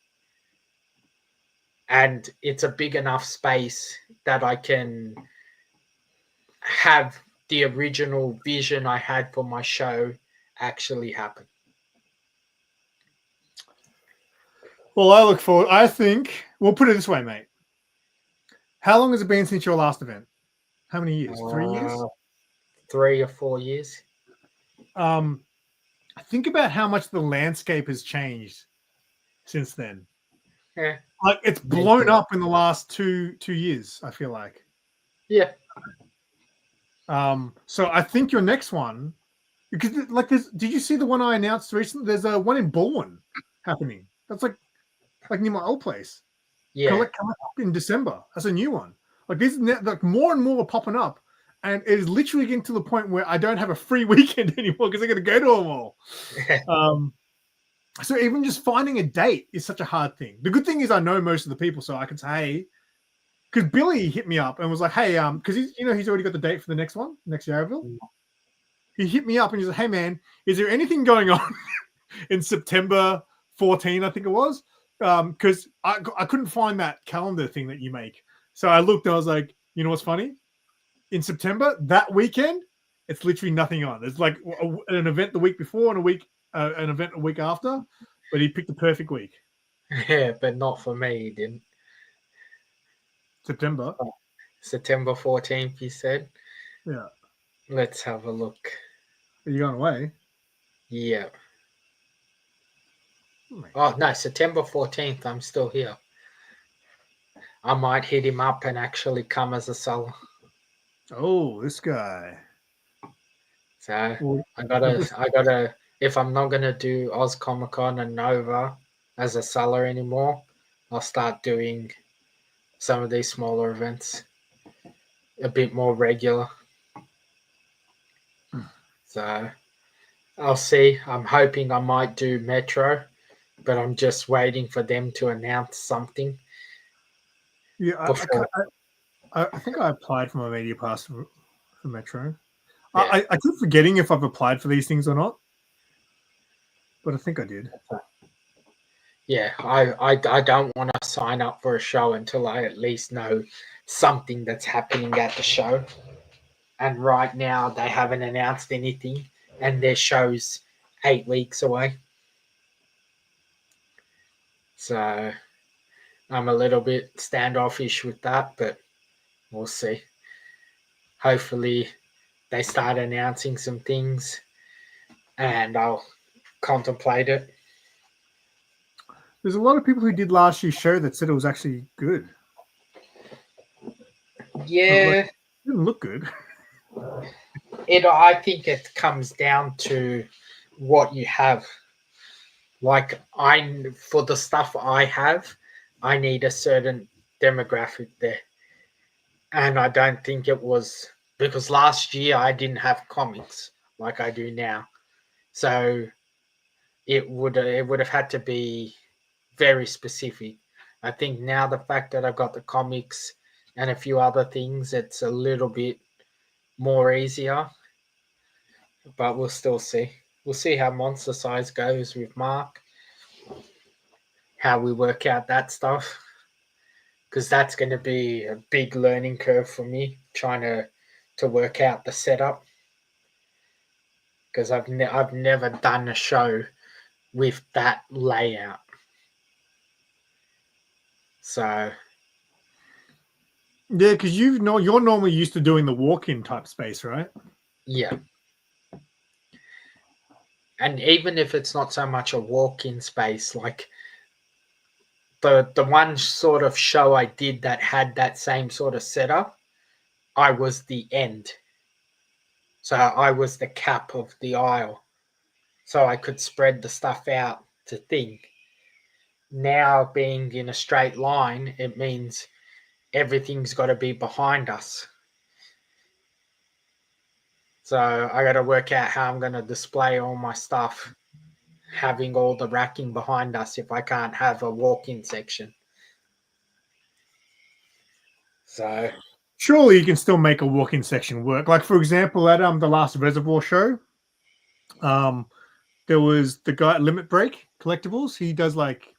Speaker 1: And it's a big enough space that I can have the original vision I had for my show actually happen.
Speaker 2: Well, I look forward. I think we'll put it this way, mate. How long has it been since your last event? How many years? 3 years?
Speaker 1: 3 or 4 years.
Speaker 2: Think about how much the landscape has changed since then.
Speaker 1: Yeah.
Speaker 2: Like it's blown up in the last two years, I feel like.
Speaker 1: Yeah.
Speaker 2: So I think your next one, because like did you see the one I announced recently? There's a one in Bourne happening. That's like near my old place.
Speaker 1: Yeah.
Speaker 2: Collect in December. That's a new one. Like this, like more and more are popping up, and it is literally getting to the point where I don't have a free weekend anymore because I'm going to go to them all. So even just finding a date is such a hard thing. The good thing is I know most of the people, so I can say, hey, because Billy hit me up and was like, hey, because he's already got the date for the next one, next Yarraville. He hit me up and he said, hey man, is there anything going on in September 14, I think it was? Because I couldn't find that calendar thing that you make. So I looked and I was like, you know what's funny? In September, that weekend, it's literally nothing on. There's like an event the week before and an event a week after, but he picked the perfect week.
Speaker 1: Yeah, but not for me, he didn't.
Speaker 2: September
Speaker 1: 14th, he said.
Speaker 2: Yeah.
Speaker 1: Let's have a look.
Speaker 2: Are you going away?
Speaker 1: Yeah. Oh, no, September 14th, I'm still here. I might hit him up and actually come as a seller.
Speaker 2: Oh, this guy.
Speaker 1: So
Speaker 2: Well,
Speaker 1: I gotta, if I'm not gonna do Oz Comic Con and Nova as a seller anymore, I'll start doing some of these smaller events a bit more regular. So I'll see. I'm hoping I might do Metro, but I'm just waiting for them to announce something.
Speaker 2: Yeah, I think I applied for my media pass for Metro.
Speaker 1: Yeah.
Speaker 2: I keep forgetting if I've applied for these things or not, but I think I did.
Speaker 1: Yeah, I don't want to sign up for a show until I at least know something that's happening at the show. And right now they haven't announced anything, and their show's 8 weeks away. So I'm a little bit standoffish with that, but we'll see. Hopefully they start announcing some things and I'll contemplate it.
Speaker 2: There's a lot of people who did last year's show that said it was actually good.
Speaker 1: Yeah.
Speaker 2: It didn't look good.
Speaker 1: I think it comes down to what you have. Like for the stuff I have, I need a certain demographic there. And I don't think it was because last year I didn't have comics like I do now. So it would have had to be very specific. I think now the fact that I've got the comics and a few other things, it's a little bit more easier. But we'll still see. We'll see how Monster Size goes with Mark. How we work out that stuff. Because that's going to be a big learning curve for me, trying to work out the setup. Because I've never done a show with that layout. So
Speaker 2: Yeah, because you're normally used to doing the walk-in type space, right?
Speaker 1: yeah. And even if it's not so much a walk-in space, like the one sort of show I did that had that same sort of setup, I was the end. So I was the cap of the aisle. So I could spread the stuff out to think. Now being in a straight line, it means everything's got to be behind us. So I got to work out how I'm going to display all my stuff, having all the racking behind us if I can't have a walk-in section. So
Speaker 2: surely you can still make a walk-in section work. Like for example, at the last Reservoir show, there was the guy at Limit Break Collectables. He does like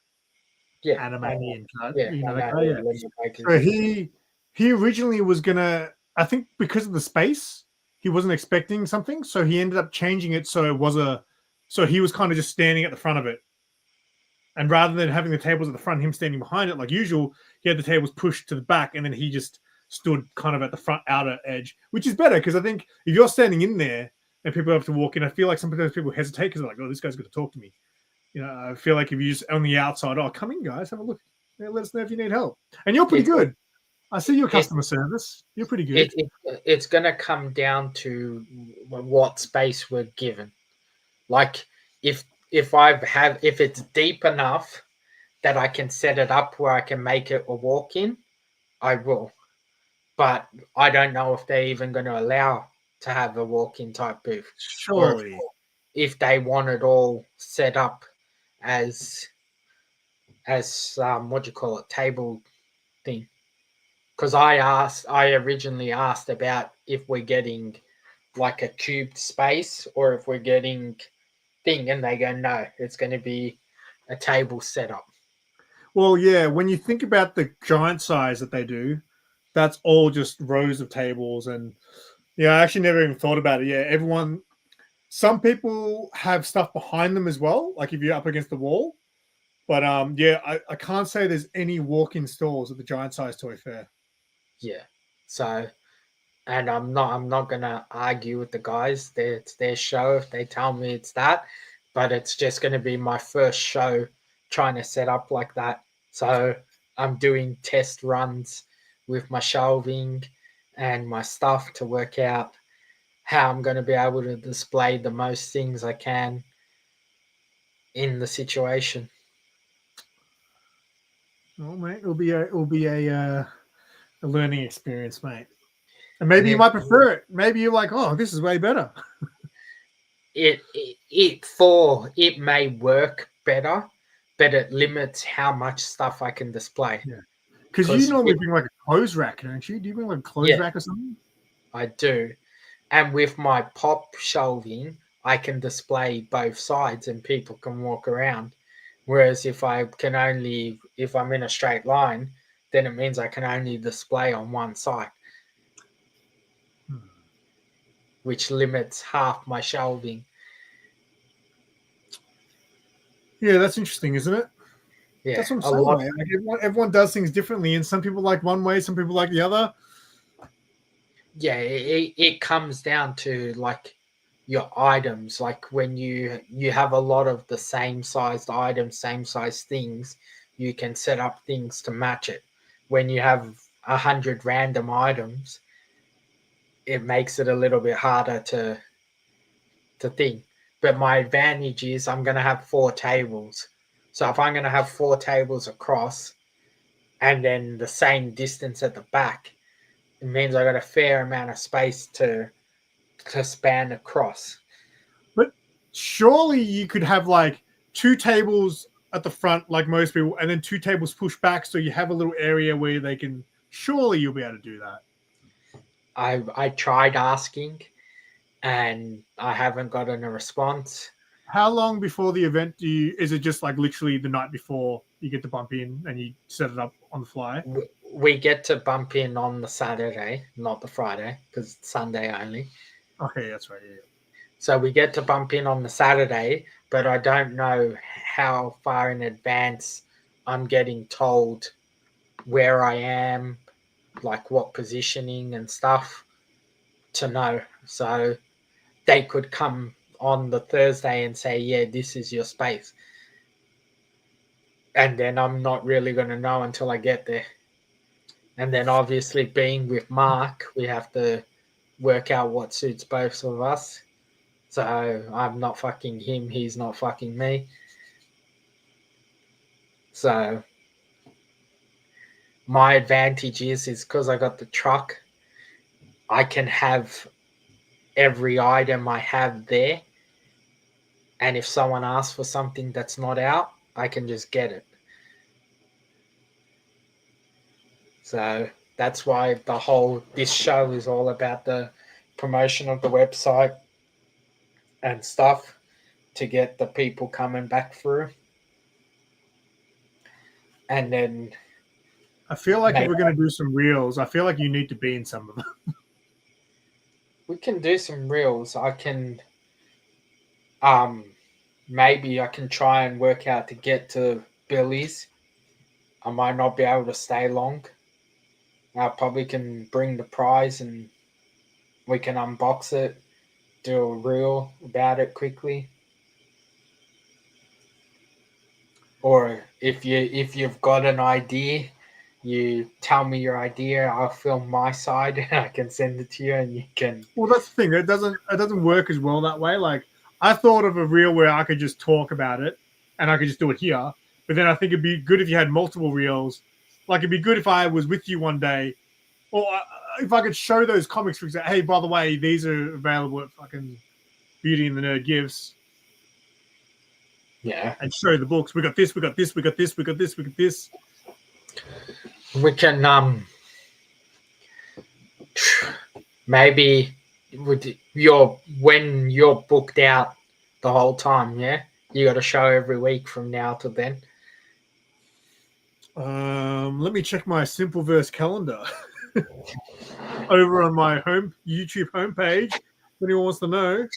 Speaker 2: anime and that guy. Yeah. So he originally was gonna, I think because of the space, he wasn't expecting something, so he ended up changing it so he was kind of just standing at the front of it. And rather than having the tables at the front, him standing behind it like usual, he had the tables pushed to the back, and then he just stood kind of at the front outer edge, which is better because I think if you're standing in there and people have to walk in, I feel like sometimes people hesitate because they're like, oh, this guy's going to talk to me. You know, I feel like if you just on the outside, oh, come in, guys, have a look. Yeah, let us know if you need help. And you're pretty good. I see your customer service. You're pretty good.
Speaker 1: It's going to come down to what space we're given. Like if it's deep enough that I can set it up where I can make it a walk-in, I will. but I don't know if they're even going to allow to have a walk-in type booth, or
Speaker 2: Surely.
Speaker 1: if they want it all set up as what do you call it, table thing. Because I originally asked about if we're getting like a cubed space or if we're getting thing, and they go no, it's going to be a table setup.
Speaker 2: Well, yeah, when you think about the giant size that they do, that's all just rows of tables. And yeah, I actually never even thought about it. Yeah, some people have stuff behind them as well, like if you're up against the wall. But yeah, I can't say there's any walk-in stores at the giant size toy fair.
Speaker 1: Yeah. So, and I'm not gonna argue with the guys. It's their show. If they tell me it's that, but it's just gonna be my first show trying to set up like that. So I'm doing test runs with my shelving and my stuff to work out how I'm going to be able to display the most things I can in the situation.
Speaker 2: Oh, mate, it'll be a learning experience, mate. And maybe
Speaker 1: And
Speaker 2: you
Speaker 1: then
Speaker 2: might prefer it. Maybe you're like, oh, this is way better.
Speaker 1: it may work better, but it limits how much stuff I can display.
Speaker 2: Yeah. Because you
Speaker 1: Because
Speaker 2: normally bring like a clothes rack, don't you? Do you bring like a clothes
Speaker 1: yeah,
Speaker 2: rack or something?
Speaker 1: I do. And with my pop shelving, I can display both sides and people can walk around. Whereas if I'm in a straight line, then it means I can only display on one side, which limits half my shelving.
Speaker 2: Yeah, that's interesting, isn't it?
Speaker 1: Yeah,
Speaker 2: That's what I'm
Speaker 1: a
Speaker 2: saying,
Speaker 1: lot.
Speaker 2: mate. Like everyone does things differently, and some people like one way, some people like the other.
Speaker 1: Yeah, it comes down to like your items. Like when you have a lot of the same sized items, same size things, you can set up things to match it. When you have 100 random items, it makes it a little bit harder to think. But my advantage is I'm going to have 4 tables. So if I'm going to have 4 tables across and then the same distance at the back, it means I got a fair amount of space to span across.
Speaker 2: But surely you could have like 2 tables at the front, like most people, and then 2 tables pushed back, so you have a little area where they can. Surely you'll be able to do that.
Speaker 1: I tried asking and I haven't gotten a response.
Speaker 2: How long before the event is it just like literally the night before you get to bump in and you set it up on the fly?
Speaker 1: We get to bump in on the Saturday, not the Friday, because it's Sunday only.
Speaker 2: Okay, that's right. Yeah.
Speaker 1: So we get to bump in on the Saturday, but I don't know how far in advance I'm getting told where I am, like what positioning and stuff to know. So they could come on the Thursday and say, yeah, this is your space. And then I'm not really going to know until I get there. And then obviously being with Mark, we have to work out what suits both of us. So I'm not fucking him, he's not fucking me. So my advantage is because I got the truck, I can have every item I have there. And if someone asks for something that's not out, I can just get it. So that's why this show is all about the promotion of the website and stuff to get the people coming back through. And then
Speaker 2: I feel like if
Speaker 1: maybe
Speaker 2: we're going to do some reels, I feel like you need to be in some of them.
Speaker 1: we can do some reels. I can maybe I can try and work out to get to Billy's. I might not be able to stay long. I probably can bring the prize and we can unbox it, do a reel about it quickly. Or if you've got an idea, you tell me your idea. I'll film my side and I can send it to you, and you can.
Speaker 2: Well, that's the thing. It doesn't work as well that way. Like I thought of a reel where I could just talk about it, and I could just do it here. But then I think it'd be good if you had multiple reels. Like it'd be good if I was with you one day, or if I could show those comics, for example, hey, by the way, these are available at fucking Beauty and the Nerd Gifts.
Speaker 1: Yeah.
Speaker 2: And show the books. We got this, we got this, we got this, we got this, we got this.
Speaker 1: We can maybe when you're booked out the whole time, yeah? You got a show every week from now to then.
Speaker 2: Let me check my Simple Verse calendar over on my YouTube homepage. If anyone wants to know.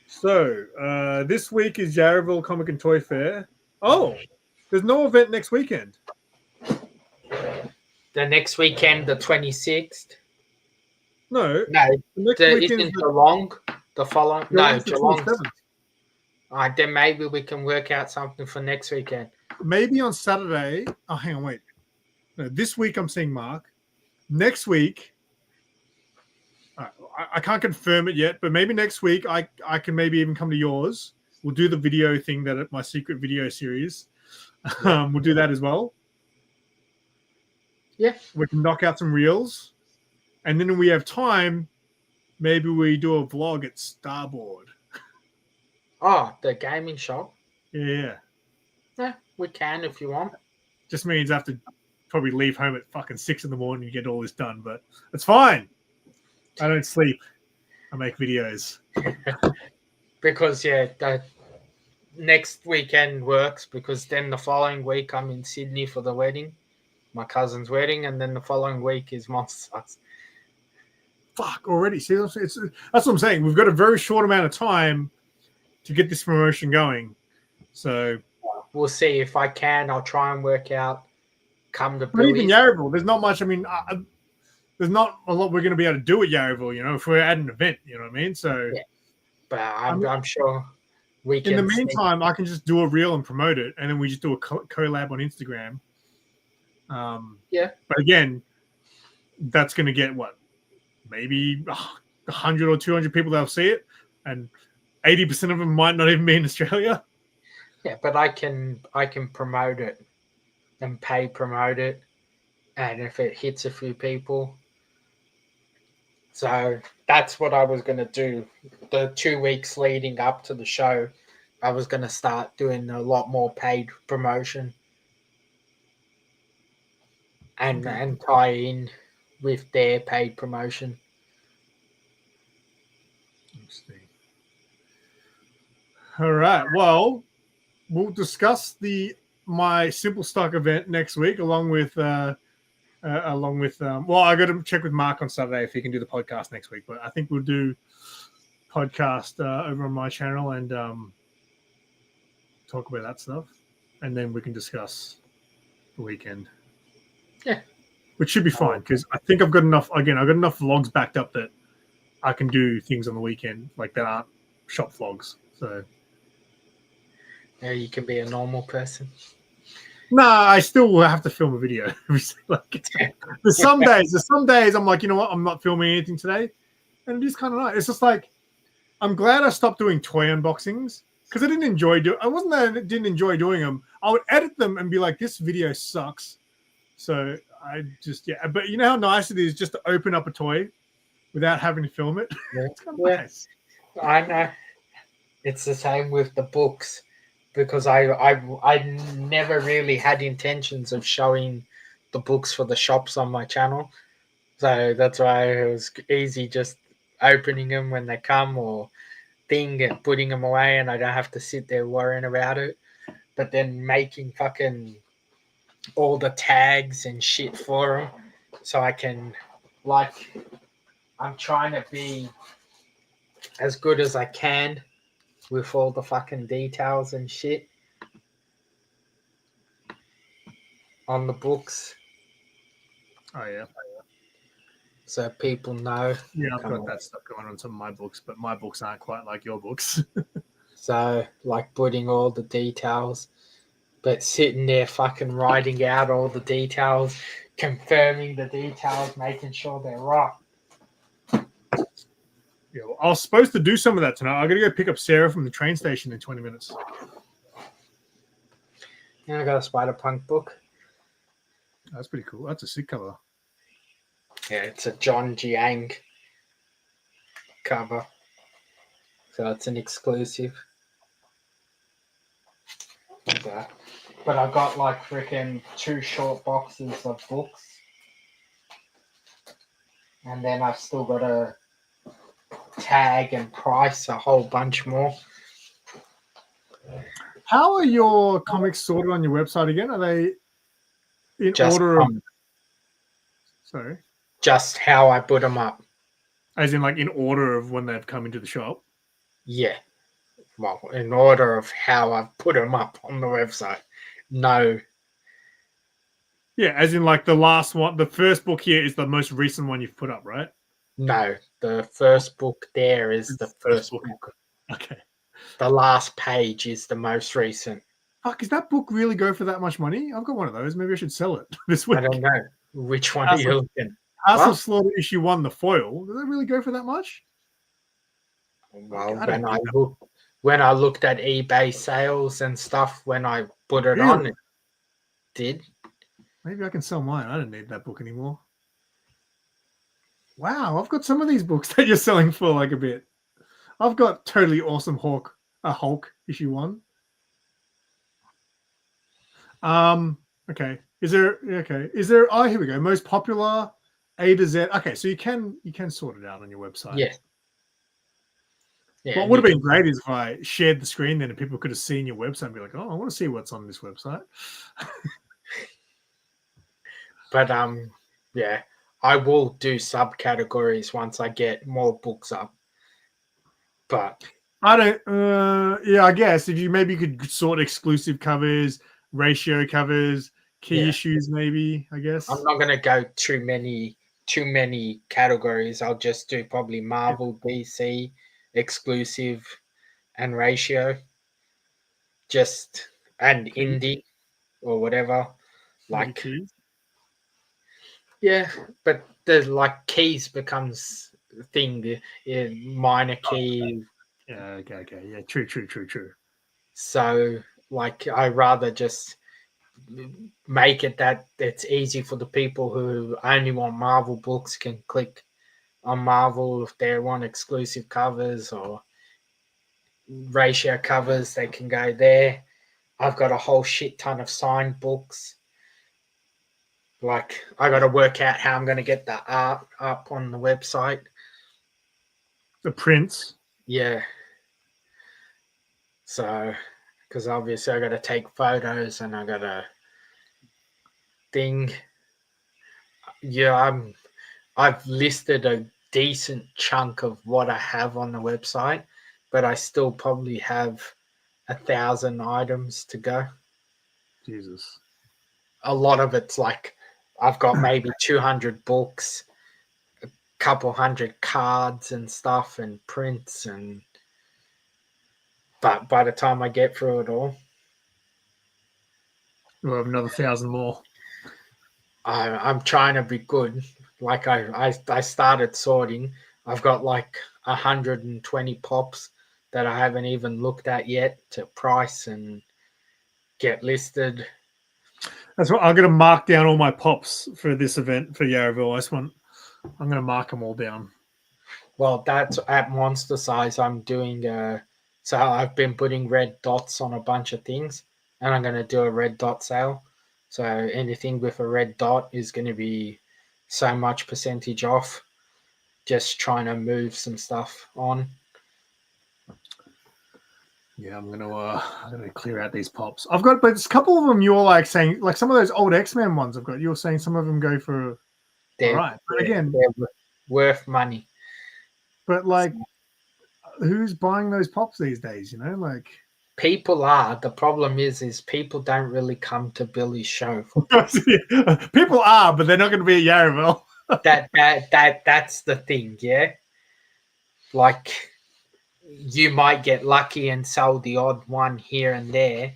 Speaker 2: So this week is Yarraville Comic and Toy Fair. Oh, there's no event next weekend.
Speaker 1: The next weekend, the 26th.
Speaker 2: No,
Speaker 1: the next weekend isn't Geelong. The following, no, Geelong. All right, then maybe we can work out something for next weekend.
Speaker 2: Maybe on Saturday. Oh, hang on, wait. No, this week I'm seeing Mark. Next week, I can't confirm it yet, but maybe next week I can maybe even come to yours. We'll do the video thing my secret video series. We'll do that as well.
Speaker 1: Yeah,
Speaker 2: we can knock out some reels, and then when we have time, maybe we do a vlog at Starboard.
Speaker 1: Oh, the gaming shop.
Speaker 2: Yeah.
Speaker 1: Yeah, we can if you want.
Speaker 2: Just means I have to probably leave home at fucking 6 a.m. to get all this done, but it's fine. I don't sleep. I make videos.
Speaker 1: Because the next weekend works, because then the following week I'm in Sydney for the wedding, my cousin's wedding, and then the following week is Monster Sucks.
Speaker 2: Fuck, already. See, that's what I'm saying. We've got a very short amount of time to get this promotion going. So
Speaker 1: we'll see. If I can, I'll try and work out. Come to
Speaker 2: Billy's. Even Yarraville, there's not much. I mean, there's not a lot we're going to be able to do at Yarraville, if we're at an event, you know what I mean? So,
Speaker 1: yeah. But I'm sure we can.
Speaker 2: In the meantime, I can just do a reel and promote it, and then we just do a collab on Instagram.
Speaker 1: Yeah.
Speaker 2: But again, that's going to get maybe 100 or 200 people that'll see it, and 80% of them might not even be in Australia.
Speaker 1: Yeah, but I can promote it and pay promote it, and if it hits a few people. So that's what I was going to do. The 2 weeks leading up to the show, I was going to start doing a lot more paid promotion and tie in with their paid promotion.
Speaker 2: Let's see. All right. Well, we'll discuss my Simple Stock event next week, along with well, I got to check with Mark on Saturday if he can do the podcast next week. But I think we'll do podcast over on my channel and talk about that stuff, and then we can discuss the weekend.
Speaker 1: Yeah,
Speaker 2: which should be fine because I think I've got enough. Again, I've got enough vlogs backed up that I can do things on the weekend like that aren't shop vlogs. So.
Speaker 1: Yeah, you can be a normal person.
Speaker 2: No, I still will have to film a video. There's some days I'm like, you know what, I'm not filming anything today. And it is kind of nice. It's just like, I'm glad I stopped doing toy unboxings because I didn't enjoy I wasn't that I didn't enjoy doing them. I would edit them and be like, this video sucks. So I just, but you know how nice it is just to open up a toy without having to film it?
Speaker 1: Yeah.
Speaker 2: It's kind of nice.
Speaker 1: I know. It's the same with the books. Because I never really had intentions of showing the books for the shops on my channel. So that's why it was easy just opening them when they come or and putting them away, and I don't have to sit there worrying about it. But then making fucking all the tags and shit for them so I can, I'm trying to be as good as I can with all the fucking details and shit on the books.
Speaker 2: Oh, yeah.
Speaker 1: So people know.
Speaker 2: Yeah, I've got that stuff going on some of my books, but my books aren't quite like your books.
Speaker 1: So, putting all the details, but sitting there fucking writing out all the details, confirming the details, making sure they're right.
Speaker 2: Yeah, well, I was supposed to do some of that tonight. I got to go pick up Sarah from the train station in 20 minutes.
Speaker 1: Yeah, I got a Spider-Punk book.
Speaker 2: That's pretty cool. That's a sick cover.
Speaker 1: Yeah, it's a John Jiang cover. So it's an exclusive. But I got like freaking 2 short boxes of books. And then I've still got to tag and price a whole bunch more.
Speaker 2: How are your comics sorted on your website again? Are they in
Speaker 1: Just,
Speaker 2: order of... Sorry.
Speaker 1: just how I put them up.
Speaker 2: As in, like, in order of when they've come into the shop?
Speaker 1: Yeah. Well, in order of how I've put them up on the website. No.
Speaker 2: Yeah, as in, like, the last one, the first book here is the most recent one you've put up, right?
Speaker 1: No. The first book there is the first book.
Speaker 2: Okay.
Speaker 1: The last page is the most recent.
Speaker 2: Fuck, does that book really go for that much money? I've got one of those. Maybe I should sell it this week.
Speaker 1: I don't know. Which one are you looking?
Speaker 2: House
Speaker 1: What?
Speaker 2: of Slaughter issue 1, the foil. Does it really go for that much?
Speaker 1: Well,
Speaker 2: I
Speaker 1: when I looked at eBay sales and stuff, when I put it
Speaker 2: Really?
Speaker 1: on, it did.
Speaker 2: Maybe I can sell mine. I don't need that book anymore. Wow, I've got some of these books that you're selling for like a bit. I've got Totally Awesome Hulk issue 1. Okay. Is there oh, here we go. Most popular A to Z. Okay, so you can sort it out on your website.
Speaker 1: Yeah. Yeah.
Speaker 2: What would have been great is if I shared the screen then and people could have seen your website and be like, oh, I want to see what's on this website.
Speaker 1: But yeah, I will do subcategories once I get more books up. But
Speaker 2: I don't yeah, I guess if you maybe could sort exclusive covers, ratio covers, key issues, maybe, I guess.
Speaker 1: I'm not gonna go too many categories. I'll just do probably Marvel, DC, exclusive, and ratio. Just and indie or whatever. Like
Speaker 2: keys.
Speaker 1: Yeah, but the like keys becomes a thing. Minor key.
Speaker 2: Yeah, okay. Yeah, true.
Speaker 1: So like I rather just make it that it's easy for the people who only want Marvel books can click on Marvel. If they want exclusive covers or ratio covers, they can go there. I've got a whole shit ton of signed books. Like I got to work out how I'm going to get the art up on the website.
Speaker 2: The prints.
Speaker 1: Yeah. So, because obviously I got to take photos and I got to thing. Yeah, I've listed a decent chunk of what I have on the website, but I still probably have 1,000 items to go.
Speaker 2: Jesus.
Speaker 1: A lot of it's like I've got maybe 200 books, a couple hundred cards and stuff and prints and but by the time I get through it all,
Speaker 2: We'll have another 1,000 more.
Speaker 1: I'm trying to be good. Like I started sorting. I've got like 120 pops that I haven't even looked at yet to price and get listed.
Speaker 2: That's what I'm going to mark down all my pops for this event for Yarraville. I'm going to mark them all down.
Speaker 1: Well, that's at monster size. I'm doing so I've been putting red dots on a bunch of things, and I'm going to do a red dot sale. So anything with a red dot is going to be so much percentage off. Just trying to move some stuff on.
Speaker 2: Yeah, I'm gonna clear out these pops. I've got, but there's a couple of them you're like saying, like some of those old X-Men ones I've got. You're saying some of them go for all right, but again,
Speaker 1: they're worth money.
Speaker 2: But like, who's buying those pops these days? You know, like
Speaker 1: people are. The problem is people don't really come to Billy's show.
Speaker 2: People are, but they're not going to be at Yarraville.
Speaker 1: That's the thing, yeah. Like you might get lucky and sell the odd one here and there,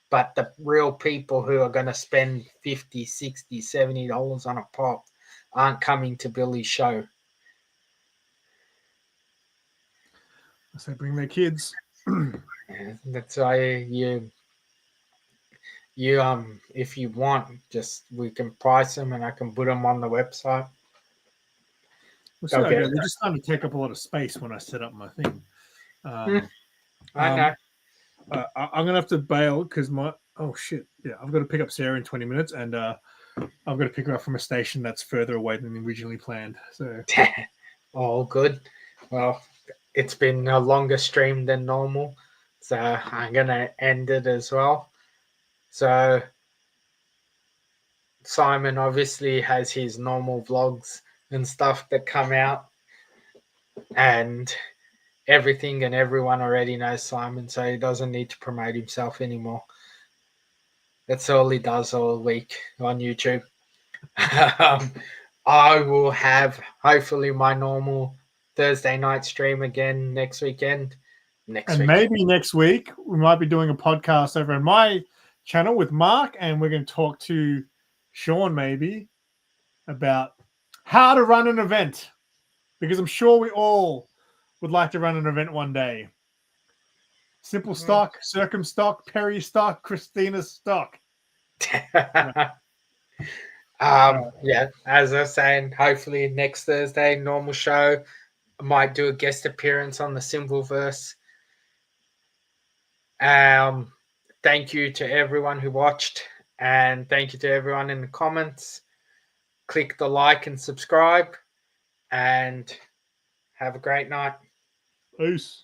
Speaker 1: but the real people who are going to spend $50, $60, $70 on a pop aren't coming to Billy's show.
Speaker 2: So bring their kids.
Speaker 1: That's why You if you want, just we can price them and I can put them on the website.
Speaker 2: We'll see
Speaker 1: Go
Speaker 2: how it
Speaker 1: get
Speaker 2: goes.
Speaker 1: it.
Speaker 2: They're just starting to take up a lot of space when I set up my thing.
Speaker 1: I know.
Speaker 2: I'm gonna have to bail because oh shit, yeah, I've got to pick up Sarah in 20 minutes, and I've got to pick her up from a station that's further away than originally planned. So
Speaker 1: All good. Well, it's been a longer stream than normal, so I'm gonna end it as well. So Simon obviously has his normal vlogs and stuff that come out, and everything and everyone already knows Simon, so he doesn't need to promote himself anymore. That's all he does all week on YouTube. I will have hopefully my normal Thursday night stream again next weekend.
Speaker 2: Maybe next week we might be doing a podcast over on my channel with Mark, and we're going to talk to Sean maybe about how to run an event, because I'm sure we all would like to run an event one day. Simple stock, circumstock, Perry stock, Christina stock.
Speaker 1: Yeah, as I was saying, hopefully next Thursday, normal show. I might do a guest appearance on the Symbolverse. Thank you to everyone who watched, and thank you to everyone in the comments. Click the like and subscribe, and have a great night.
Speaker 2: Peace.